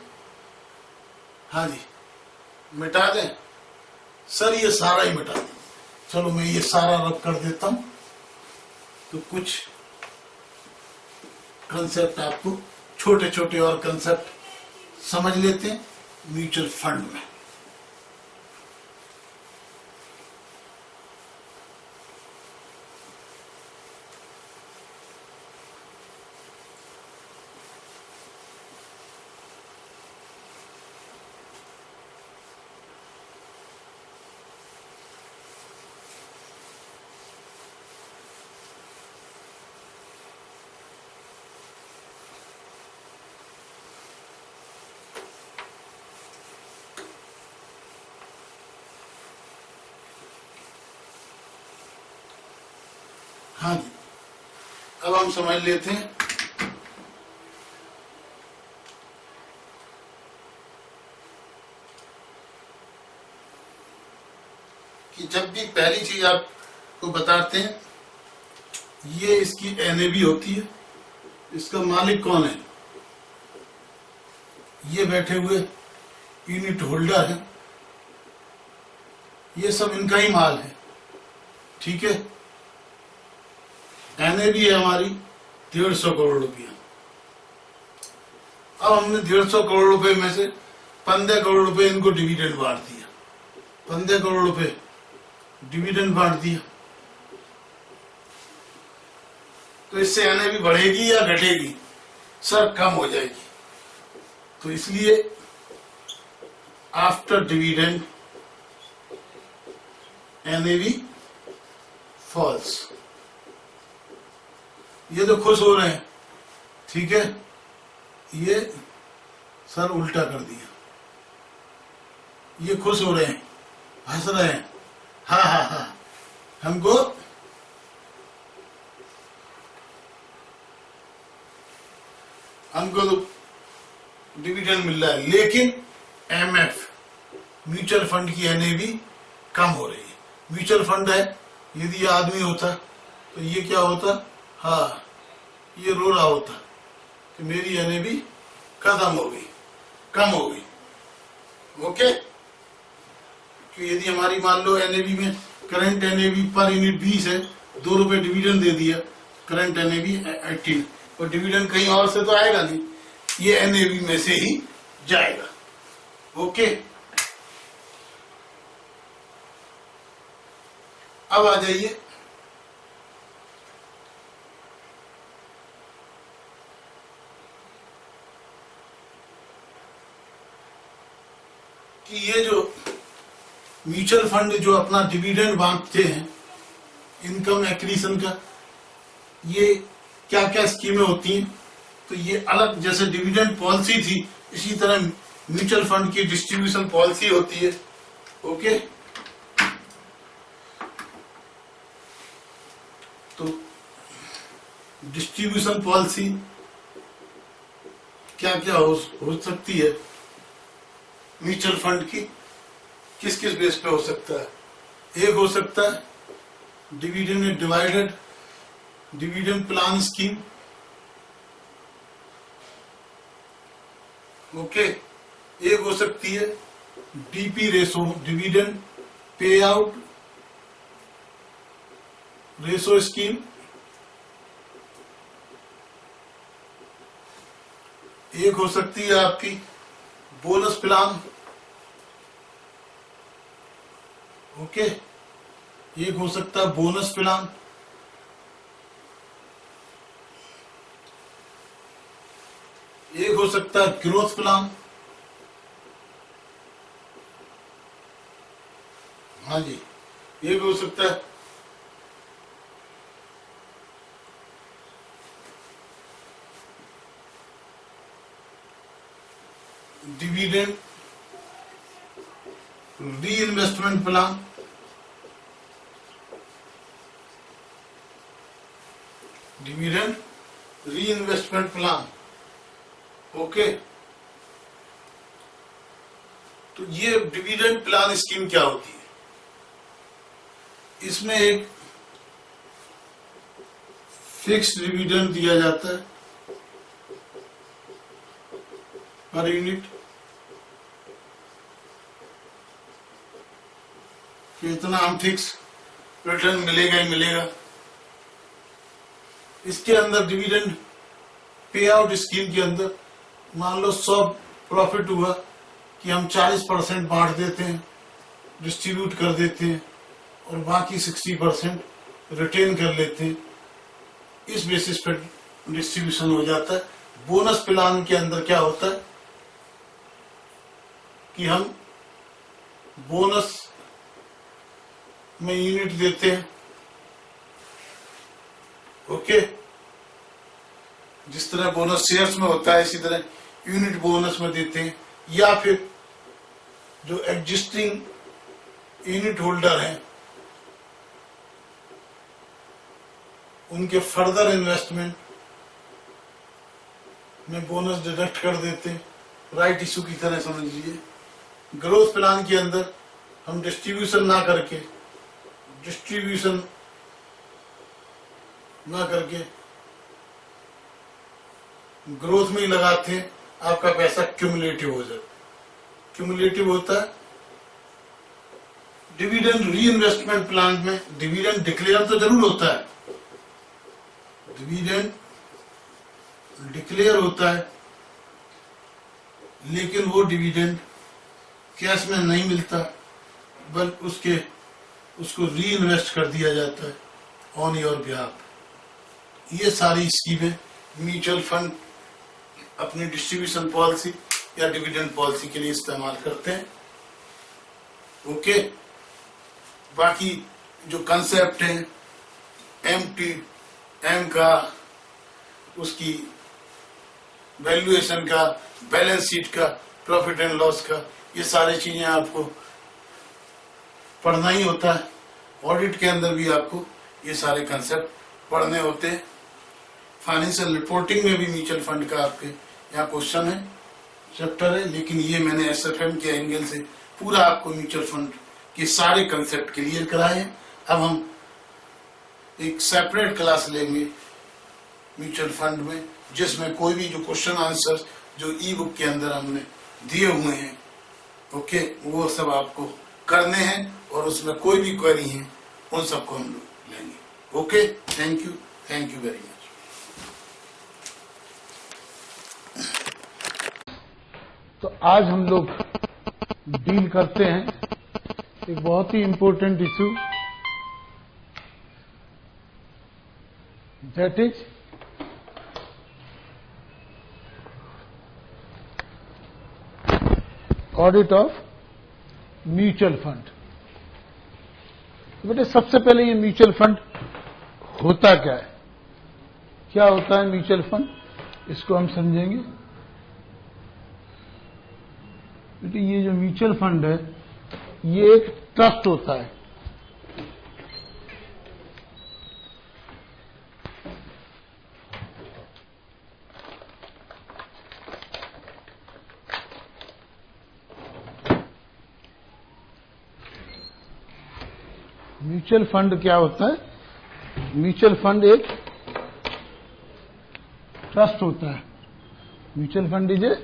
Speaker 1: हाँ जी, मिटा दें सर, ये सारा ही मिटा दें। चलो मैं ये सारा रब कर देता हूं, तो कुछ कंसेप्ट आपको छोटे छोटे और कंसेप्ट समझ लेते हैं म्यूचुअल फंड में। हाँ जी, अब हम समझ लेते हैं कि जब भी पहली चीज आपको बताते हैं, ये इसकी एनएवी होती है, इसका मालिक कौन है? ये बैठे हुए यूनिट होल्डर है, ये सब इनका ही माल है। ठीक है, एनएवी है हमारी 150 करोड़ रुपया। अब हमने 150 करोड़ रुपए में से 15 करोड़ रुपए इनको डिविडेंड बांट दिया, 15 करोड़ रुपए डिविडेंड बांट दिया, तो इससे एनएवी बढ़ेगी या घटेगी? सर कम हो जाएगी। तो इसलिए आफ्टर डिविडेंड एनएवी फॉल्स। ये तो खुश हो रहे हैं, ठीक है, ये सर उल्टा कर दिया, ये खुश हो रहे हैं, हंस रहे हैं, हाँ हाँ हाँ, हमको तो डिविडेंड मिल रहा है, लेकिन एमएफ म्यूचुअल फंड की एनएवी कम हो रही है। म्यूचुअल फंड है, यदि ये आदमी होता तो ये क्या होता? हाँ, ये रो रहा होता कि मेरी एनएवी खत्म हो गई, कम हो गई। ओके, कि यदि हमारी मान लो एनएवी में करंट एनएवी पर यूनिट 20 है, 2 रुपए डिविडेंड दे दिया, करंट एनएवी 18, और डिविडेंड कहीं और से तो आएगा नहीं, ये एनएवी में से ही जाएगा। ओके, अब आ जाइए कि ये जो म्यूचुअल फंड जो अपना डिविडेंड बांटते हैं, इनकम एक्रीशन का, ये क्या क्या स्कीमें होती हैं? तो ये अलग, जैसे डिविडेंड पॉलिसी थी, इसी तरह म्यूचुअल फंड की डिस्ट्रीब्यूशन पॉलिसी होती है। ओके, तो डिस्ट्रीब्यूशन पॉलिसी क्या क्या हो सकती है म्यूचुअल फंड की? किस किस बेस पे हो सकता है? एक हो सकता है dividend divided dividend plan scheme. Okay, एक हो सकती है DP ratio, dividend pay out ratio scheme. एक हो सकती है आपकी बोनस प्लान। ओके, एक हो सकता है बोनस प्लान। एक हो सकता है ग्रोथ प्लान। हाँ जी, एक हो सकता है डिविडेंड री इन्वेस्टमेंट प्लान, डिविडेंड री इन्वेस्टमेंट प्लान। ओके, तो ये डिविडेंड प्लान स्कीम क्या होती है? इसमें एक फिक्स डिविडेंड दिया जाता है पर यूनिट, कि इतना हम फिक्स रिटर्न मिलेगा ही मिलेगा। इसके अंदर डिविडेंड पे आउट स्कीम के अंदर मान लो 100 प्रॉफिट हुआ कि हम 40% बांट देते हैं, डिस्ट्रीब्यूट कर देते हैं और बाकी 60% रिटेन कर लेते हैं। इस बेसिस पर डिस्ट्रीब्यूशन हो जाता है। बोनस प्लान के अंदर क्या होता है कि हम बोनस में यूनिट देते हैं। ओके, जिस तरह बोनस शेयर्स में होता है इसी तरह यूनिट बोनस में देते हैं, या फिर जो एग्जिस्टिंग यूनिट होल्डर हैं उनके फर्दर इन्वेस्टमेंट में बोनस डिडक्ट कर देते हैं, राइट इशू की तरह समझ लीजिए। ग्रोथ प्लान के अंदर हम डिस्ट्रीब्यूशन ना करके ग्रोथ में ही लगाते हैं, आपका पैसा क्यूमुलेटिव हो जाता है। क्यूमुलेटिव होता है। डिविडेंड री इन्वेस्टमेंट प्लान में डिविडेंड डिक्लेयर तो जरूर होता है, डिविडेंड डिक्लेयर होता है, लेकिन वो डिविडेंड कैश में नहीं मिलता, बल्कि उसको री इन्वेस्ट कर दिया जाता है ऑन योर बिहाफ। ये सारी स्कीमें म्यूचुअल फंड अपनी डिस्ट्रीब्यूशन पॉलिसी या डिविडेंड पॉलिसी के लिए इस्तेमाल करते हैं। ओके, बाकी जो कंसेप्ट है एम का, उसकी वैल्यूएशन का, बैलेंस शीट का, प्रॉफिट एंड लॉस का, ये सारी चीजें आपको पढ़ना ही होता है। ऑडिट के अंदर भी आपको ये सारे कंसेप्ट पढ़ने होते हैं। फाइनेंशियल रिपोर्टिंग में भी म्यूचुअल फंड का आपके यहाँ क्वेश्चन है, चैप्टर है, लेकिन ये मैंने एसएफएम के एंगल से पूरा आपको म्यूचुअल फंड के सारे कंसेप्ट क्लियर कराए हैं। अब हम एक सेपरेट क्लास लेंगे म्यूचुअल फंड में, जिसमें कोई भी जो क्वेश्चन आंसर जो ई बुक के अंदर हमने दिए हुए हैं, ओके, वो सब आपको करने हैं और उसमें कोई भी क्वेरी है उन सबको हम लोग लेंगे। Okay, thank you very much.
Speaker 2: तो आज हम लोग डील करते हैं एक बहुत ही important issue, that is audit of mutual fund. बेटे सबसे पहले ये म्यूचुअल फंड होता क्या है, क्या होता है म्यूचुअल फंड, इसको हम समझेंगे। बेटे ये जो म्यूचुअल फंड है ये एक ट्रस्ट होता है। म्यूचुअल फंड क्या होता है? म्यूचुअल फंड एक ट्रस्ट होता है। Mutual fund is a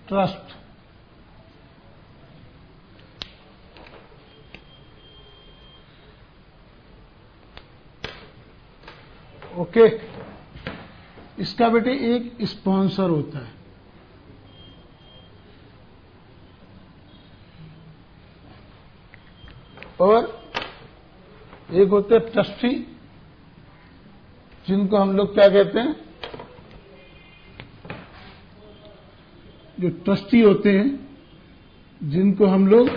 Speaker 2: trust. Okay, इसका बेटे एक स्पॉन्सर होता है। और एक होते हैं ट्रस्टी, जिनको हम लोग क्या कहते हैं, जो ट्रस्टी होते हैं जिनको हम लोग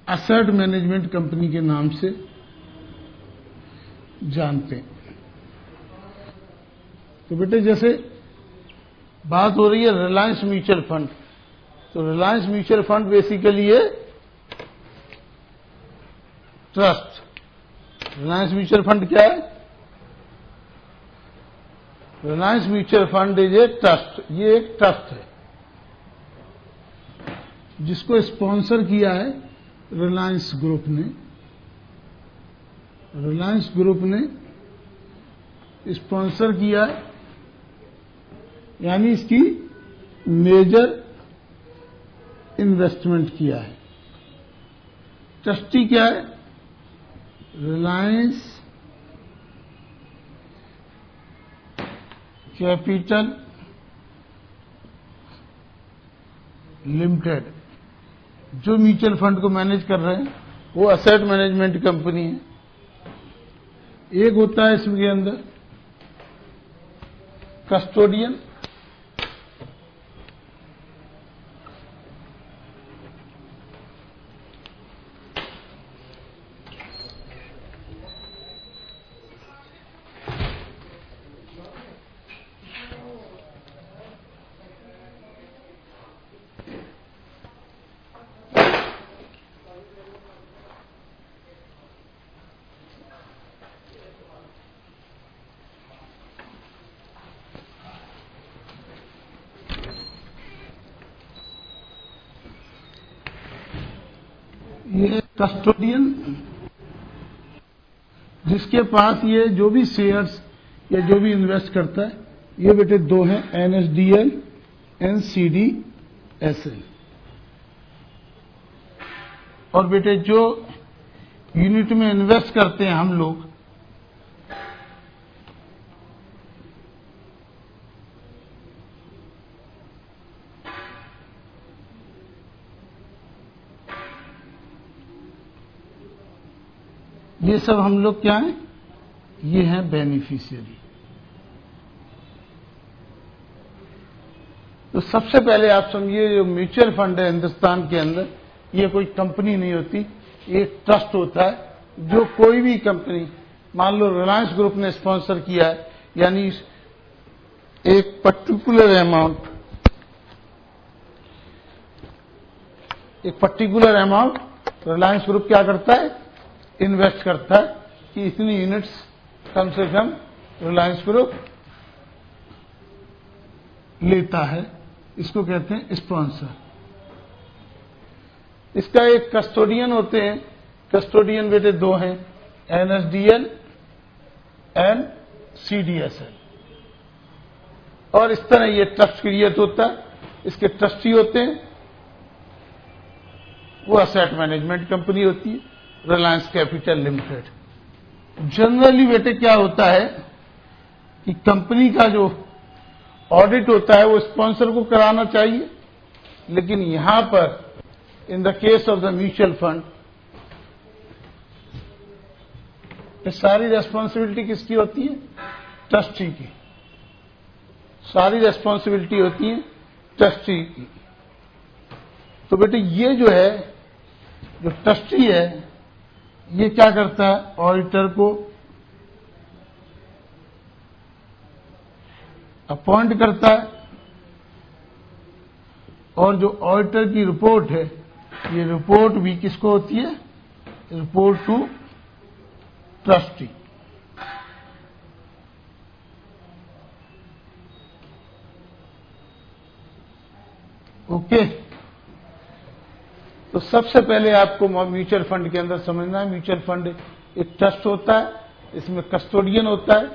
Speaker 2: एसेट मैनेजमेंट कंपनी के नाम से जानते हैं। तो बेटे जैसे बात हो रही है रिलायंस म्यूचुअल फंड। तो रिलायंस म्यूचुअल फंड बेसिकली है ट्रस्ट। रिलायंस म्यूचुअल फंड क्या है? Reliance mutual fund is a trust. ये एक ट्रस्ट है जिसको स्पॉन्सर किया है रिलायंस ग्रुप ने। रिलायंस ग्रुप ने स्पॉन्सर किया है, यानी इसकी मेजर इन्वेस्टमेंट किया है। ट्रस्टी क्या है? Reliance capital limited. जो म्यूचुअल फंड को मैनेज कर रहे हैं वो असेट मैनेजमेंट कंपनी है। एक होता है इसके अंदर कस्टोडियन, ये कस्टोडियन जिसके पास ये जो भी शेयर्स या जो भी इन्वेस्ट करता है, ये बेटे दो हैं, NSDL, NCDSL। और बेटे जो यूनिट में इन्वेस्ट करते हैं हम लोग, ये सब हम लोग क्या हैं? ये हैं बेनिफिशियरी। तो सबसे पहले आप समझिए, जो म्यूचुअल फंड है हिंदुस्तान के अंदर, ये कोई कंपनी नहीं होती, एक ट्रस्ट होता है। जो कोई भी कंपनी, मान लो रिलायंस ग्रुप ने स्पॉन्सर किया है, यानी एक पर्टिकुलर अमाउंट रिलायंस ग्रुप क्या करता है? इन्वेस्ट करता है कि इतनी यूनिट्स कम से कम रिलायंस ग्रुप लेता है। इसको कहते हैं स्पॉन्सर। इसका एक कस्टोडियन होते हैं। कस्टोडियन बेटे दो हैं, NSDL एंड CDSL। और इस तरह ये ट्रस्ट क्रिएट होता है। इसके ट्रस्टी होते हैं, वो असेट मैनेजमेंट कंपनी होती है रिलायंस कैपिटल लिमिटेड। जनरली बेटे क्या होता है कि कंपनी का जो ऑडिट होता है वो स्पॉन्सर को कराना चाहिए, लेकिन यहां पर इन the case of the mutual fund सारी रेस्पॉन्सिबिलिटी किसकी होती है? ट्रस्टी की। सारी रेस्पॉन्सिबिलिटी होती है ट्रस्टी की। तो बेटे ये जो है, जो ट्रस्टी है, ये क्या करता है? ऑडिटर को अपॉइंट करता है, और जो ऑडिटर की रिपोर्ट है, ये रिपोर्ट भी किसको होती है? Report to trustee. ओके। तो सबसे पहले आपको म्यूचुअल फंड के अंदर समझना है, म्यूचुअल फंड एक ट्रस्ट होता है, इसमें कस्टोडियन होता है।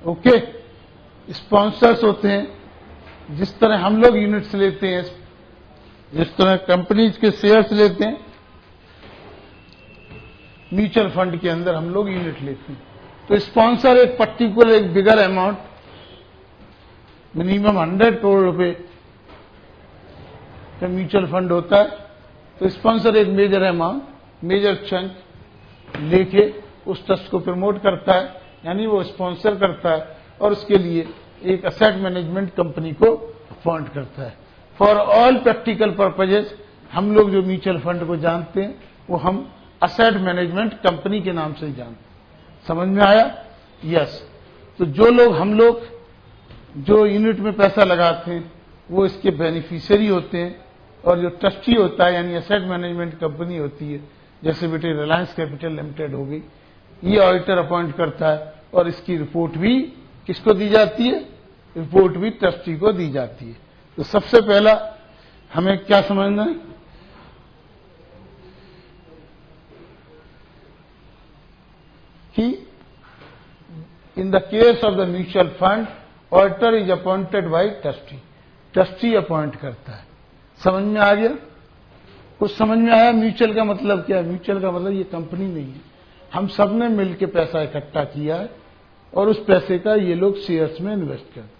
Speaker 2: ओके। स्पॉन्सर्स होते हैं, जिस तरह हम लोग यूनिट्स लेते हैं, जिस तरह कंपनीज के शेयर्स लेते हैं, म्यूचुअल फंड के अंदर हम लोग यूनिट लेते हैं। तो स्पॉन्सर एक पर्टिकुलर, एक बिगर अमाउंट, मिनिमम 100 करोड़ रुपए का म्यूचुअल फंड होता है। तो स्पॉन्सर एक मेजर अमाउंट, मेजर चंक लेके उस ट्रस्ट को प्रमोट करता है, यानी वो स्पॉन्सर करता है, और उसके लिए एक असेट मैनेजमेंट कंपनी को अपॉइंट करता है। फॉर ऑल प्रैक्टिकल पर्पजेस हम लोग जो म्यूचुअल फंड को जानते हैं, वो हम असेट मैनेजमेंट कंपनी के नाम से जानते हैं। समझ में आया? यस। तो जो लोग हम लोग जो यूनिट में पैसा लगाते हैं वो इसके बेनिफिशियरी होते हैं, और जो ट्रस्टी होता है यानी एसेट मैनेजमेंट कंपनी होती है, जैसे बेटे रिलायंस कैपिटल लिमिटेड हो गई, ये ऑडिटर अपॉइंट करता है, और इसकी रिपोर्ट भी किसको दी जाती है? रिपोर्ट भी ट्रस्टी को दी जाती है। तो सबसे पहला हमें क्या समझना है कि in the case of the mutual fund auditor is appointed by trustee, trustee appoint करता है। समझ में आ गया? कुछ समझ में आया? म्यूचुअल का मतलब क्या है? म्यूचुअल का मतलब ये कंपनी नहीं है, हम सब ने मिलकर पैसा इकट्ठा किया है और उस पैसे का ये लोग शेयर्स में इन्वेस्ट करते हैं।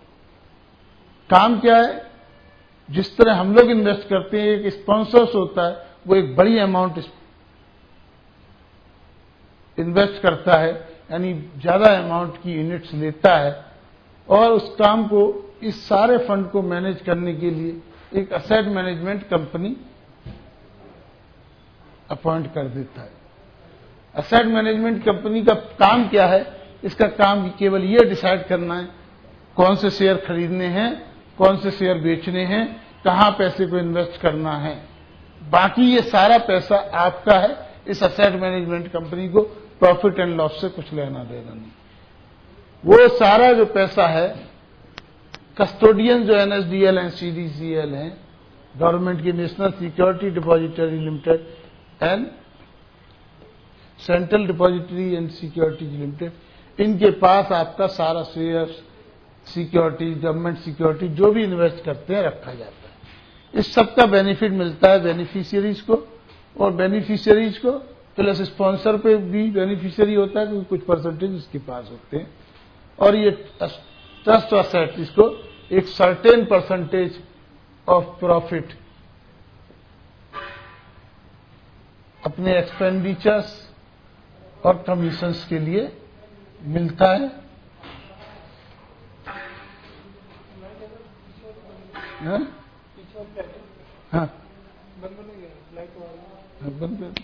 Speaker 2: काम क्या है? जिस तरह हम लोग इन्वेस्ट करते हैं, एक स्पॉन्सर्स होता है, वो एक बड़ी अमाउंट इन्वेस्ट करता है, यानी ज्यादा अमाउंट की यूनिट्स लेता है, और उस काम को, इस सारे फंड को मैनेज करने के लिए एक एसेट मैनेजमेंट कंपनी अपॉइंट कर देता है। एसेट मैनेजमेंट कंपनी का काम क्या है? इसका काम केवल ये डिसाइड करना है कौन से शेयर खरीदने हैं, कौन से शेयर बेचने हैं, कहां पैसे को इन्वेस्ट करना है। बाकी ये सारा पैसा आपका है, इस एसेट मैनेजमेंट कंपनी को प्रॉफिट एंड लॉस से कुछ लेना देना नहीं। वो सारा जो पैसा है, कस्टोडियन जो एनएसडीएल एंड सीडीसीएल हैं, गवर्नमेंट की national security depository limited and central depository and security limited, इनके पास आपका सारा शेयर, सिक्योरिटी, गवर्नमेंट सिक्योरिटी जो भी इन्वेस्ट करते हैं रखा जाता है। इस सब का बेनिफिट मिलता है बेनिफिशियरीज को, और बेनिफिशियरीज को प्लस स्पॉन्सर पे भी बेनिफिशियरी होता है, क्योंकि कुछ परसेंटेज उसके पास होते हैं। और ये ट्रस्ट असेट, इसको एक सर्टेन परसेंटेज ऑफ प्रॉफिट अपने एक्सपेंडिचर्स और कमीशंस के लिए मिलता है। हाँ हाँ बंद कर,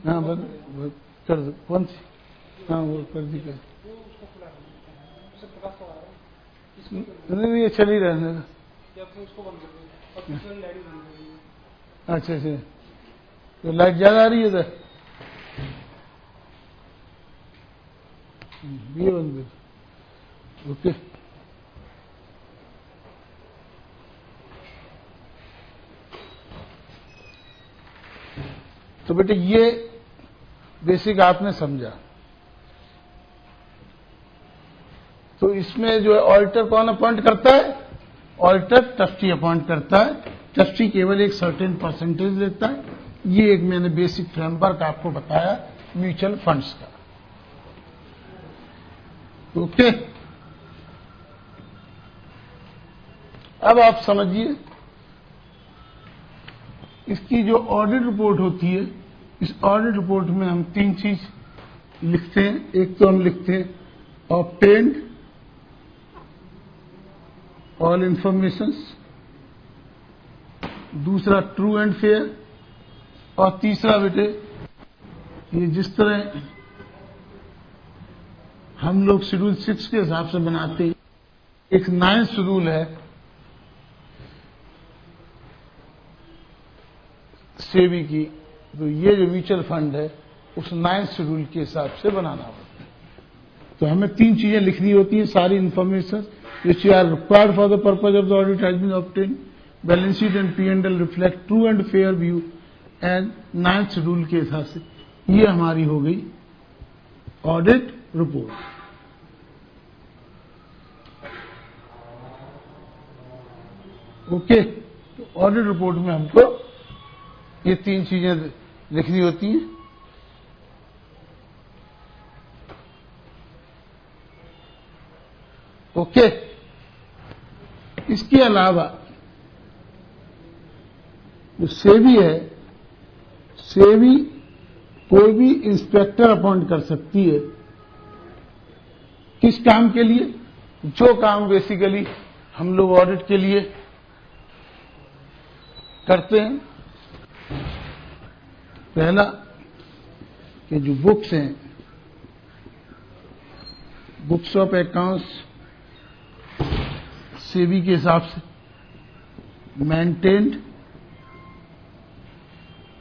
Speaker 2: हाँ बंद कर दो। कौन सी? हाँ वो कर दी कर। नहीं ये चल ही रहने का। अच्छा अच्छा, तो लाइट ज्यादा आ रही है इधर, ये बंद कर। ओके, तो बेटे ये बेसिक आपने समझा। तो इसमें जो है ऑडिटर कौन अपॉइंट करता है? ऑडिटर ट्रस्टी अपॉइंट करता है। ट्रस्टी केवल एक सर्टेन परसेंटेज लेता है। ये एक मैंने बेसिक फ्रेमवर्क आपको बताया म्यूचुअल फंड्स का। ओके, अब आप समझिए इसकी जो ऑडिट रिपोर्ट होती है, इस ऑडिट रिपोर्ट में हम तीन चीज लिखते हैं। एक तो हम लिखते हैं ऑब्टेन्ड ऑल इंफॉर्मेशंस, दूसरा ट्रू एंड फेयर, और तीसरा बेटे ये जिस तरह हम लोग शेड्यूल 6 के हिसाब से बनाते हैं, एक 9th शेड्यूल है सेबी की, तो ये जो म्यूचुअल फंड है उस 9th शेड्यूल के हिसाब से बनाना होता है। तो हमें तीन चीजें लिखनी होती है, सारी information which are required for the purpose of the audit has been obtained. Balance sheet and P&L reflect true and fair view and 9th schedule के हिसाब से ये हमारी हो गई ऑडिट रिपोर्ट। ओके, तो ऑडिट रिपोर्ट में हमको ये तीन चीजें लिखनी होती हैं। ओके, इसके अलावा जो सेबी है, सेबी कोई भी इंस्पेक्टर अपॉइंट कर सकती है। किस काम के लिए? जो काम बेसिकली हम लोग ऑडिट के लिए करते हैं। पहला कि जो बुक्स हैं, बुक्स ऑफ अकाउंट्स सेबी के हिसाब से maintained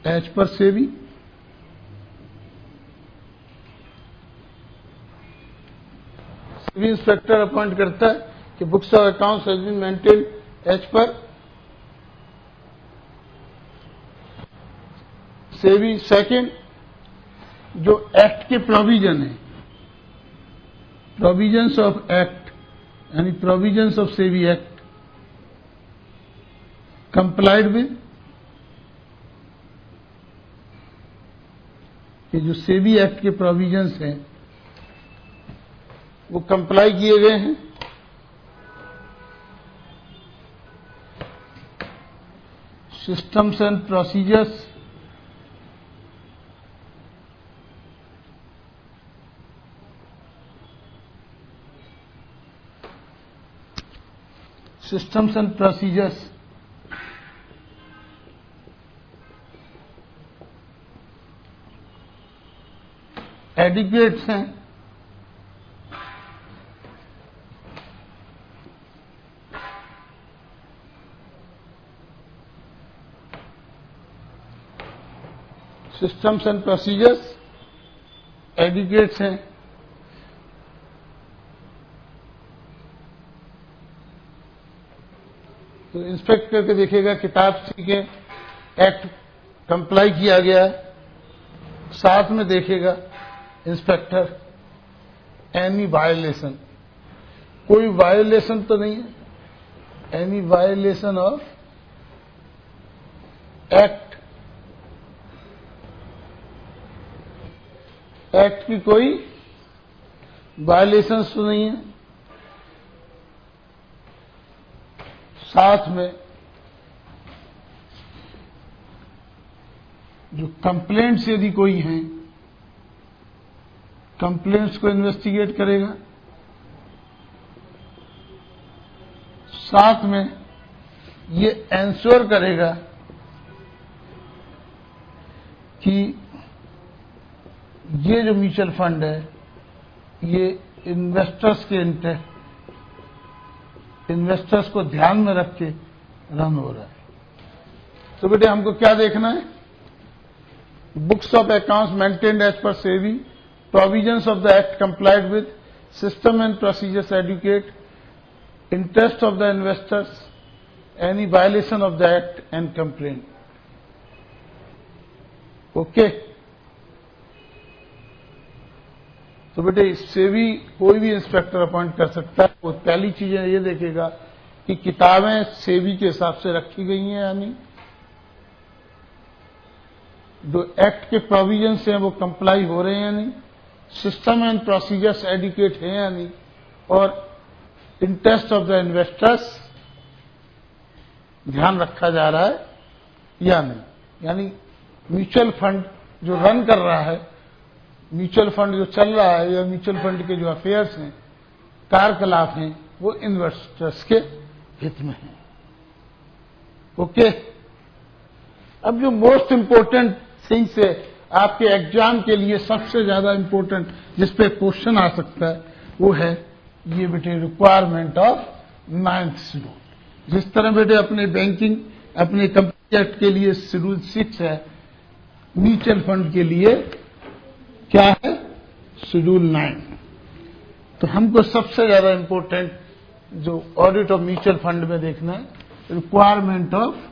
Speaker 2: as per SEBI, SEBI inspector appoint करता है कि books of accounts has been maintained as per SEBI. Second, जो एक्ट के प्रोविजन है, प्रोविजंस ऑफ एक्ट यानी provisions of SEBI act complied with, कि जो सेबी एक्ट के प्रोविजंस हैं वो कंप्लाई किए गए हैं। Systems and procedures, systems and procedures adequate हैं, systems and procedures adequate हैं, तो इंस्पेक्ट करके देखेगा किताब सी के एक्ट कंप्लाई किया गया है। साथ में देखेगा इंस्पेक्टर एनी वायलेशन, कोई वायलेशन तो नहीं है, any violation of act, act की कोई वायलेशन तो नहीं है। साथ में जो कंप्लेंट्स यदि कोई हैं, कंप्लेंट्स को इन्वेस्टिगेट करेगा। साथ में ये एंश्योर करेगा कि ये जो म्यूचुअल फंड है ये इन्वेस्टर्स के इंटरेस्ट, इन्वेस्टर्स को ध्यान में रख के रन हो रहा है। तो बेटे हमको क्या देखना है? Books of accounts maintained as per SEBI, provisions of the act complied with, system and procedures adequate, interest of the investors, any violation of the act and complaint. Okay, तो बेटे इससे भी कोई भी इंस्पेक्टर अपॉइंट कर सकता है। वो पहली चीजें ये देखेगा कि किताबें सेबी के हिसाब से रखी गई हैं या नहीं, जो एक्ट के प्रोविजंस हैं वो कंप्लाई हो रहे हैं या नहीं, सिस्टम एंड प्रोसीजर्स एडुकेट हैं या नहीं, और इंटरेस्ट ऑफ द इन्वेस्टर्स ध्यान रखा जा रहा है या नहीं। यानी म्यूचुअल फंड जो रन कर रहा है, म्यूचुअल फंड जो चल रहा है या म्यूचुअल फंड के जो अफेयर्स हैं, कार्यकलाप हैं, वो इन्वेस्टर्स के हित में हैं। ओके, अब जो मोस्ट इंपोर्टेंट थिंग्स है आपके एग्जाम के लिए, सबसे ज्यादा इंपोर्टेंट जिस पे क्वेश्चन आ सकता है वो है ये बेटे रिक्वायरमेंट ऑफ 9th शेड्यूल। जिस तरह बेटे अपने बैंकिंग, अपने कंपनी एक्ट के लिए शेड्यूल 6 है, म्यूचुअल फंड के लिए क्या है? शेड्यूल 9। तो हमको सबसे ज्यादा इंपॉर्टेंट जो ऑडिट ऑफ म्यूचुअल फंड में देखना है, requirement of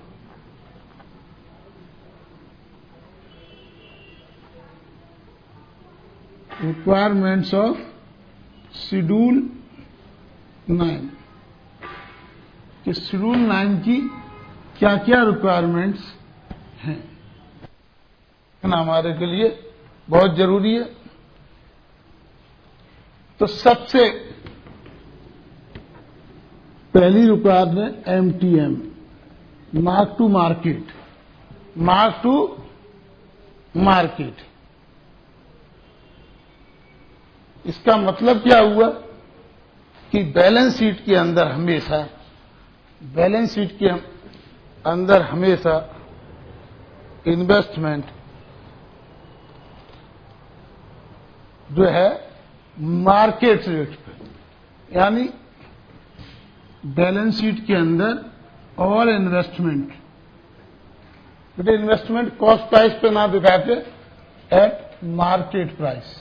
Speaker 2: requirements of schedule 9, कि शेड्यूल 9 की क्या क्या रिक्वायरमेंट्स हैं, हमारे के लिए बहुत जरूरी है। तो सबसे पहली requirement MTM, mark to market, mark to market. इसका मतलब क्या हुआ कि बैलेंस शीट के अंदर हमेशा, बैलेंस शीट के अंदर हमेशा इन्वेस्टमेंट जो है मार्केट रेट पे, यानी बैलेंस शीट के अंदर ऑल इन्वेस्टमेंट, बेटे इन्वेस्टमेंट कॉस्ट प्राइस पे ना दिखा के eight market price,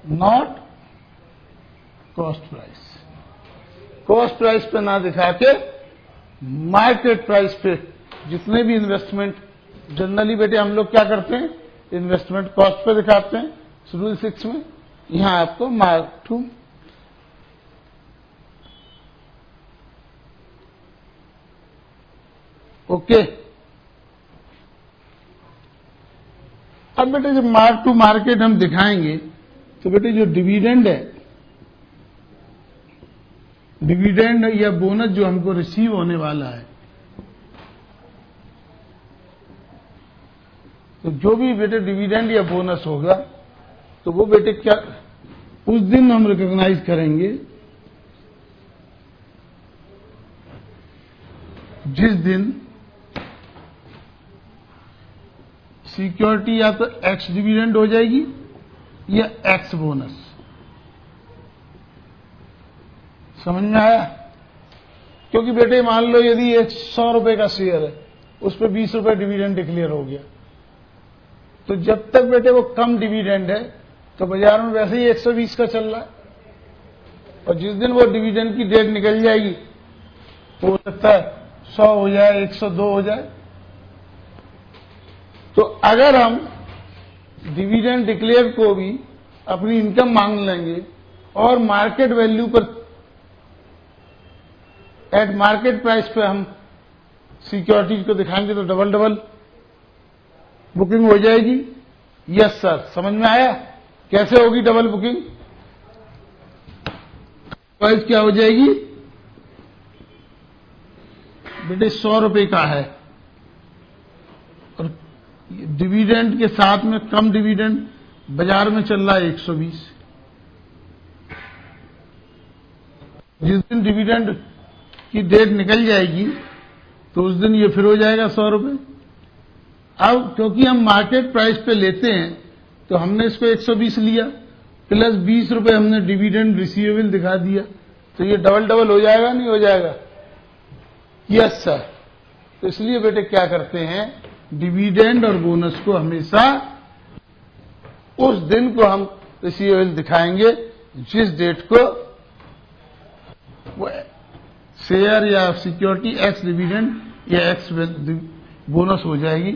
Speaker 2: not cost price. Cost price पे ना दिखा के मार्केट प्राइस पे जितने भी इन्वेस्टमेंट, जनरली बेटे हम लोग क्या करते हैं, इन्वेस्टमेंट कॉस्ट पे दिखाते हैं रूल 6 में, यहां आपको मार्क टू ओके। अब बेटे जब मार्क टू मार्केट हम दिखाएंगे तो बेटे जो डिविडेंड है, डिविडेंड या बोनस जो हमको रिसीव होने वाला है, तो जो भी बेटे डिविडेंड या बोनस होगा तो वो बेटे क्या उस दिन हम रिकॉग्नाइज करेंगे जिस दिन सिक्योरिटी या तो एक्स डिविडेंड हो जाएगी या एक्स बोनस। समझ में आया? क्योंकि बेटे मान लो यदि 100 रुपए का शेयर है, उस पर 20 रुपए डिविडेंड डिक्लेयर हो गया, तो जब तक बेटे वो कम डिविडेंड है तो बाजार में वैसे ही 120 का चल रहा है, और जिस दिन वो डिविडेंड की डेट निकल जाएगी तो हो सकता है 100 हो जाए, 102 हो जाए। तो अगर हम डिविडेंड डिक्लेयर को भी अपनी इनकम मांग लेंगे और मार्केट वैल्यू पर एट मार्केट प्राइस पे हम सिक्योरिटीज को दिखाएंगे तो डबल डबल बुकिंग हो जाएगी। यस सर, समझ में आया? कैसे होगी डबल बुकिंग? प्राइस क्या हो जाएगी बेटे, 100 रुपए का है और डिविडेंड के साथ में कम डिविडेंड बाजार में चल रहा है 120। जिस दिन डिविडेंड की डेट निकल जाएगी तो उस दिन ये फिर हो जाएगा 100 रुपए। अब क्योंकि हम मार्केट प्राइस पे लेते हैं तो हमने इसको 120 लिया, प्लस 20 रुपए हमने डिविडेंड रिसीवेबल दिखा दिया, तो ये डबल डबल हो जाएगा नहीं हो जाएगा? Yes sir. तो इसलिए बेटे क्या करते हैं, डिविडेंड और बोनस को हमेशा उस दिन को हम रिसीवेबल दिखाएंगे जिस डेट को वो शेयर या सिक्योरिटी एक्स डिविडेंड या एक्स बोनस हो जाएगी।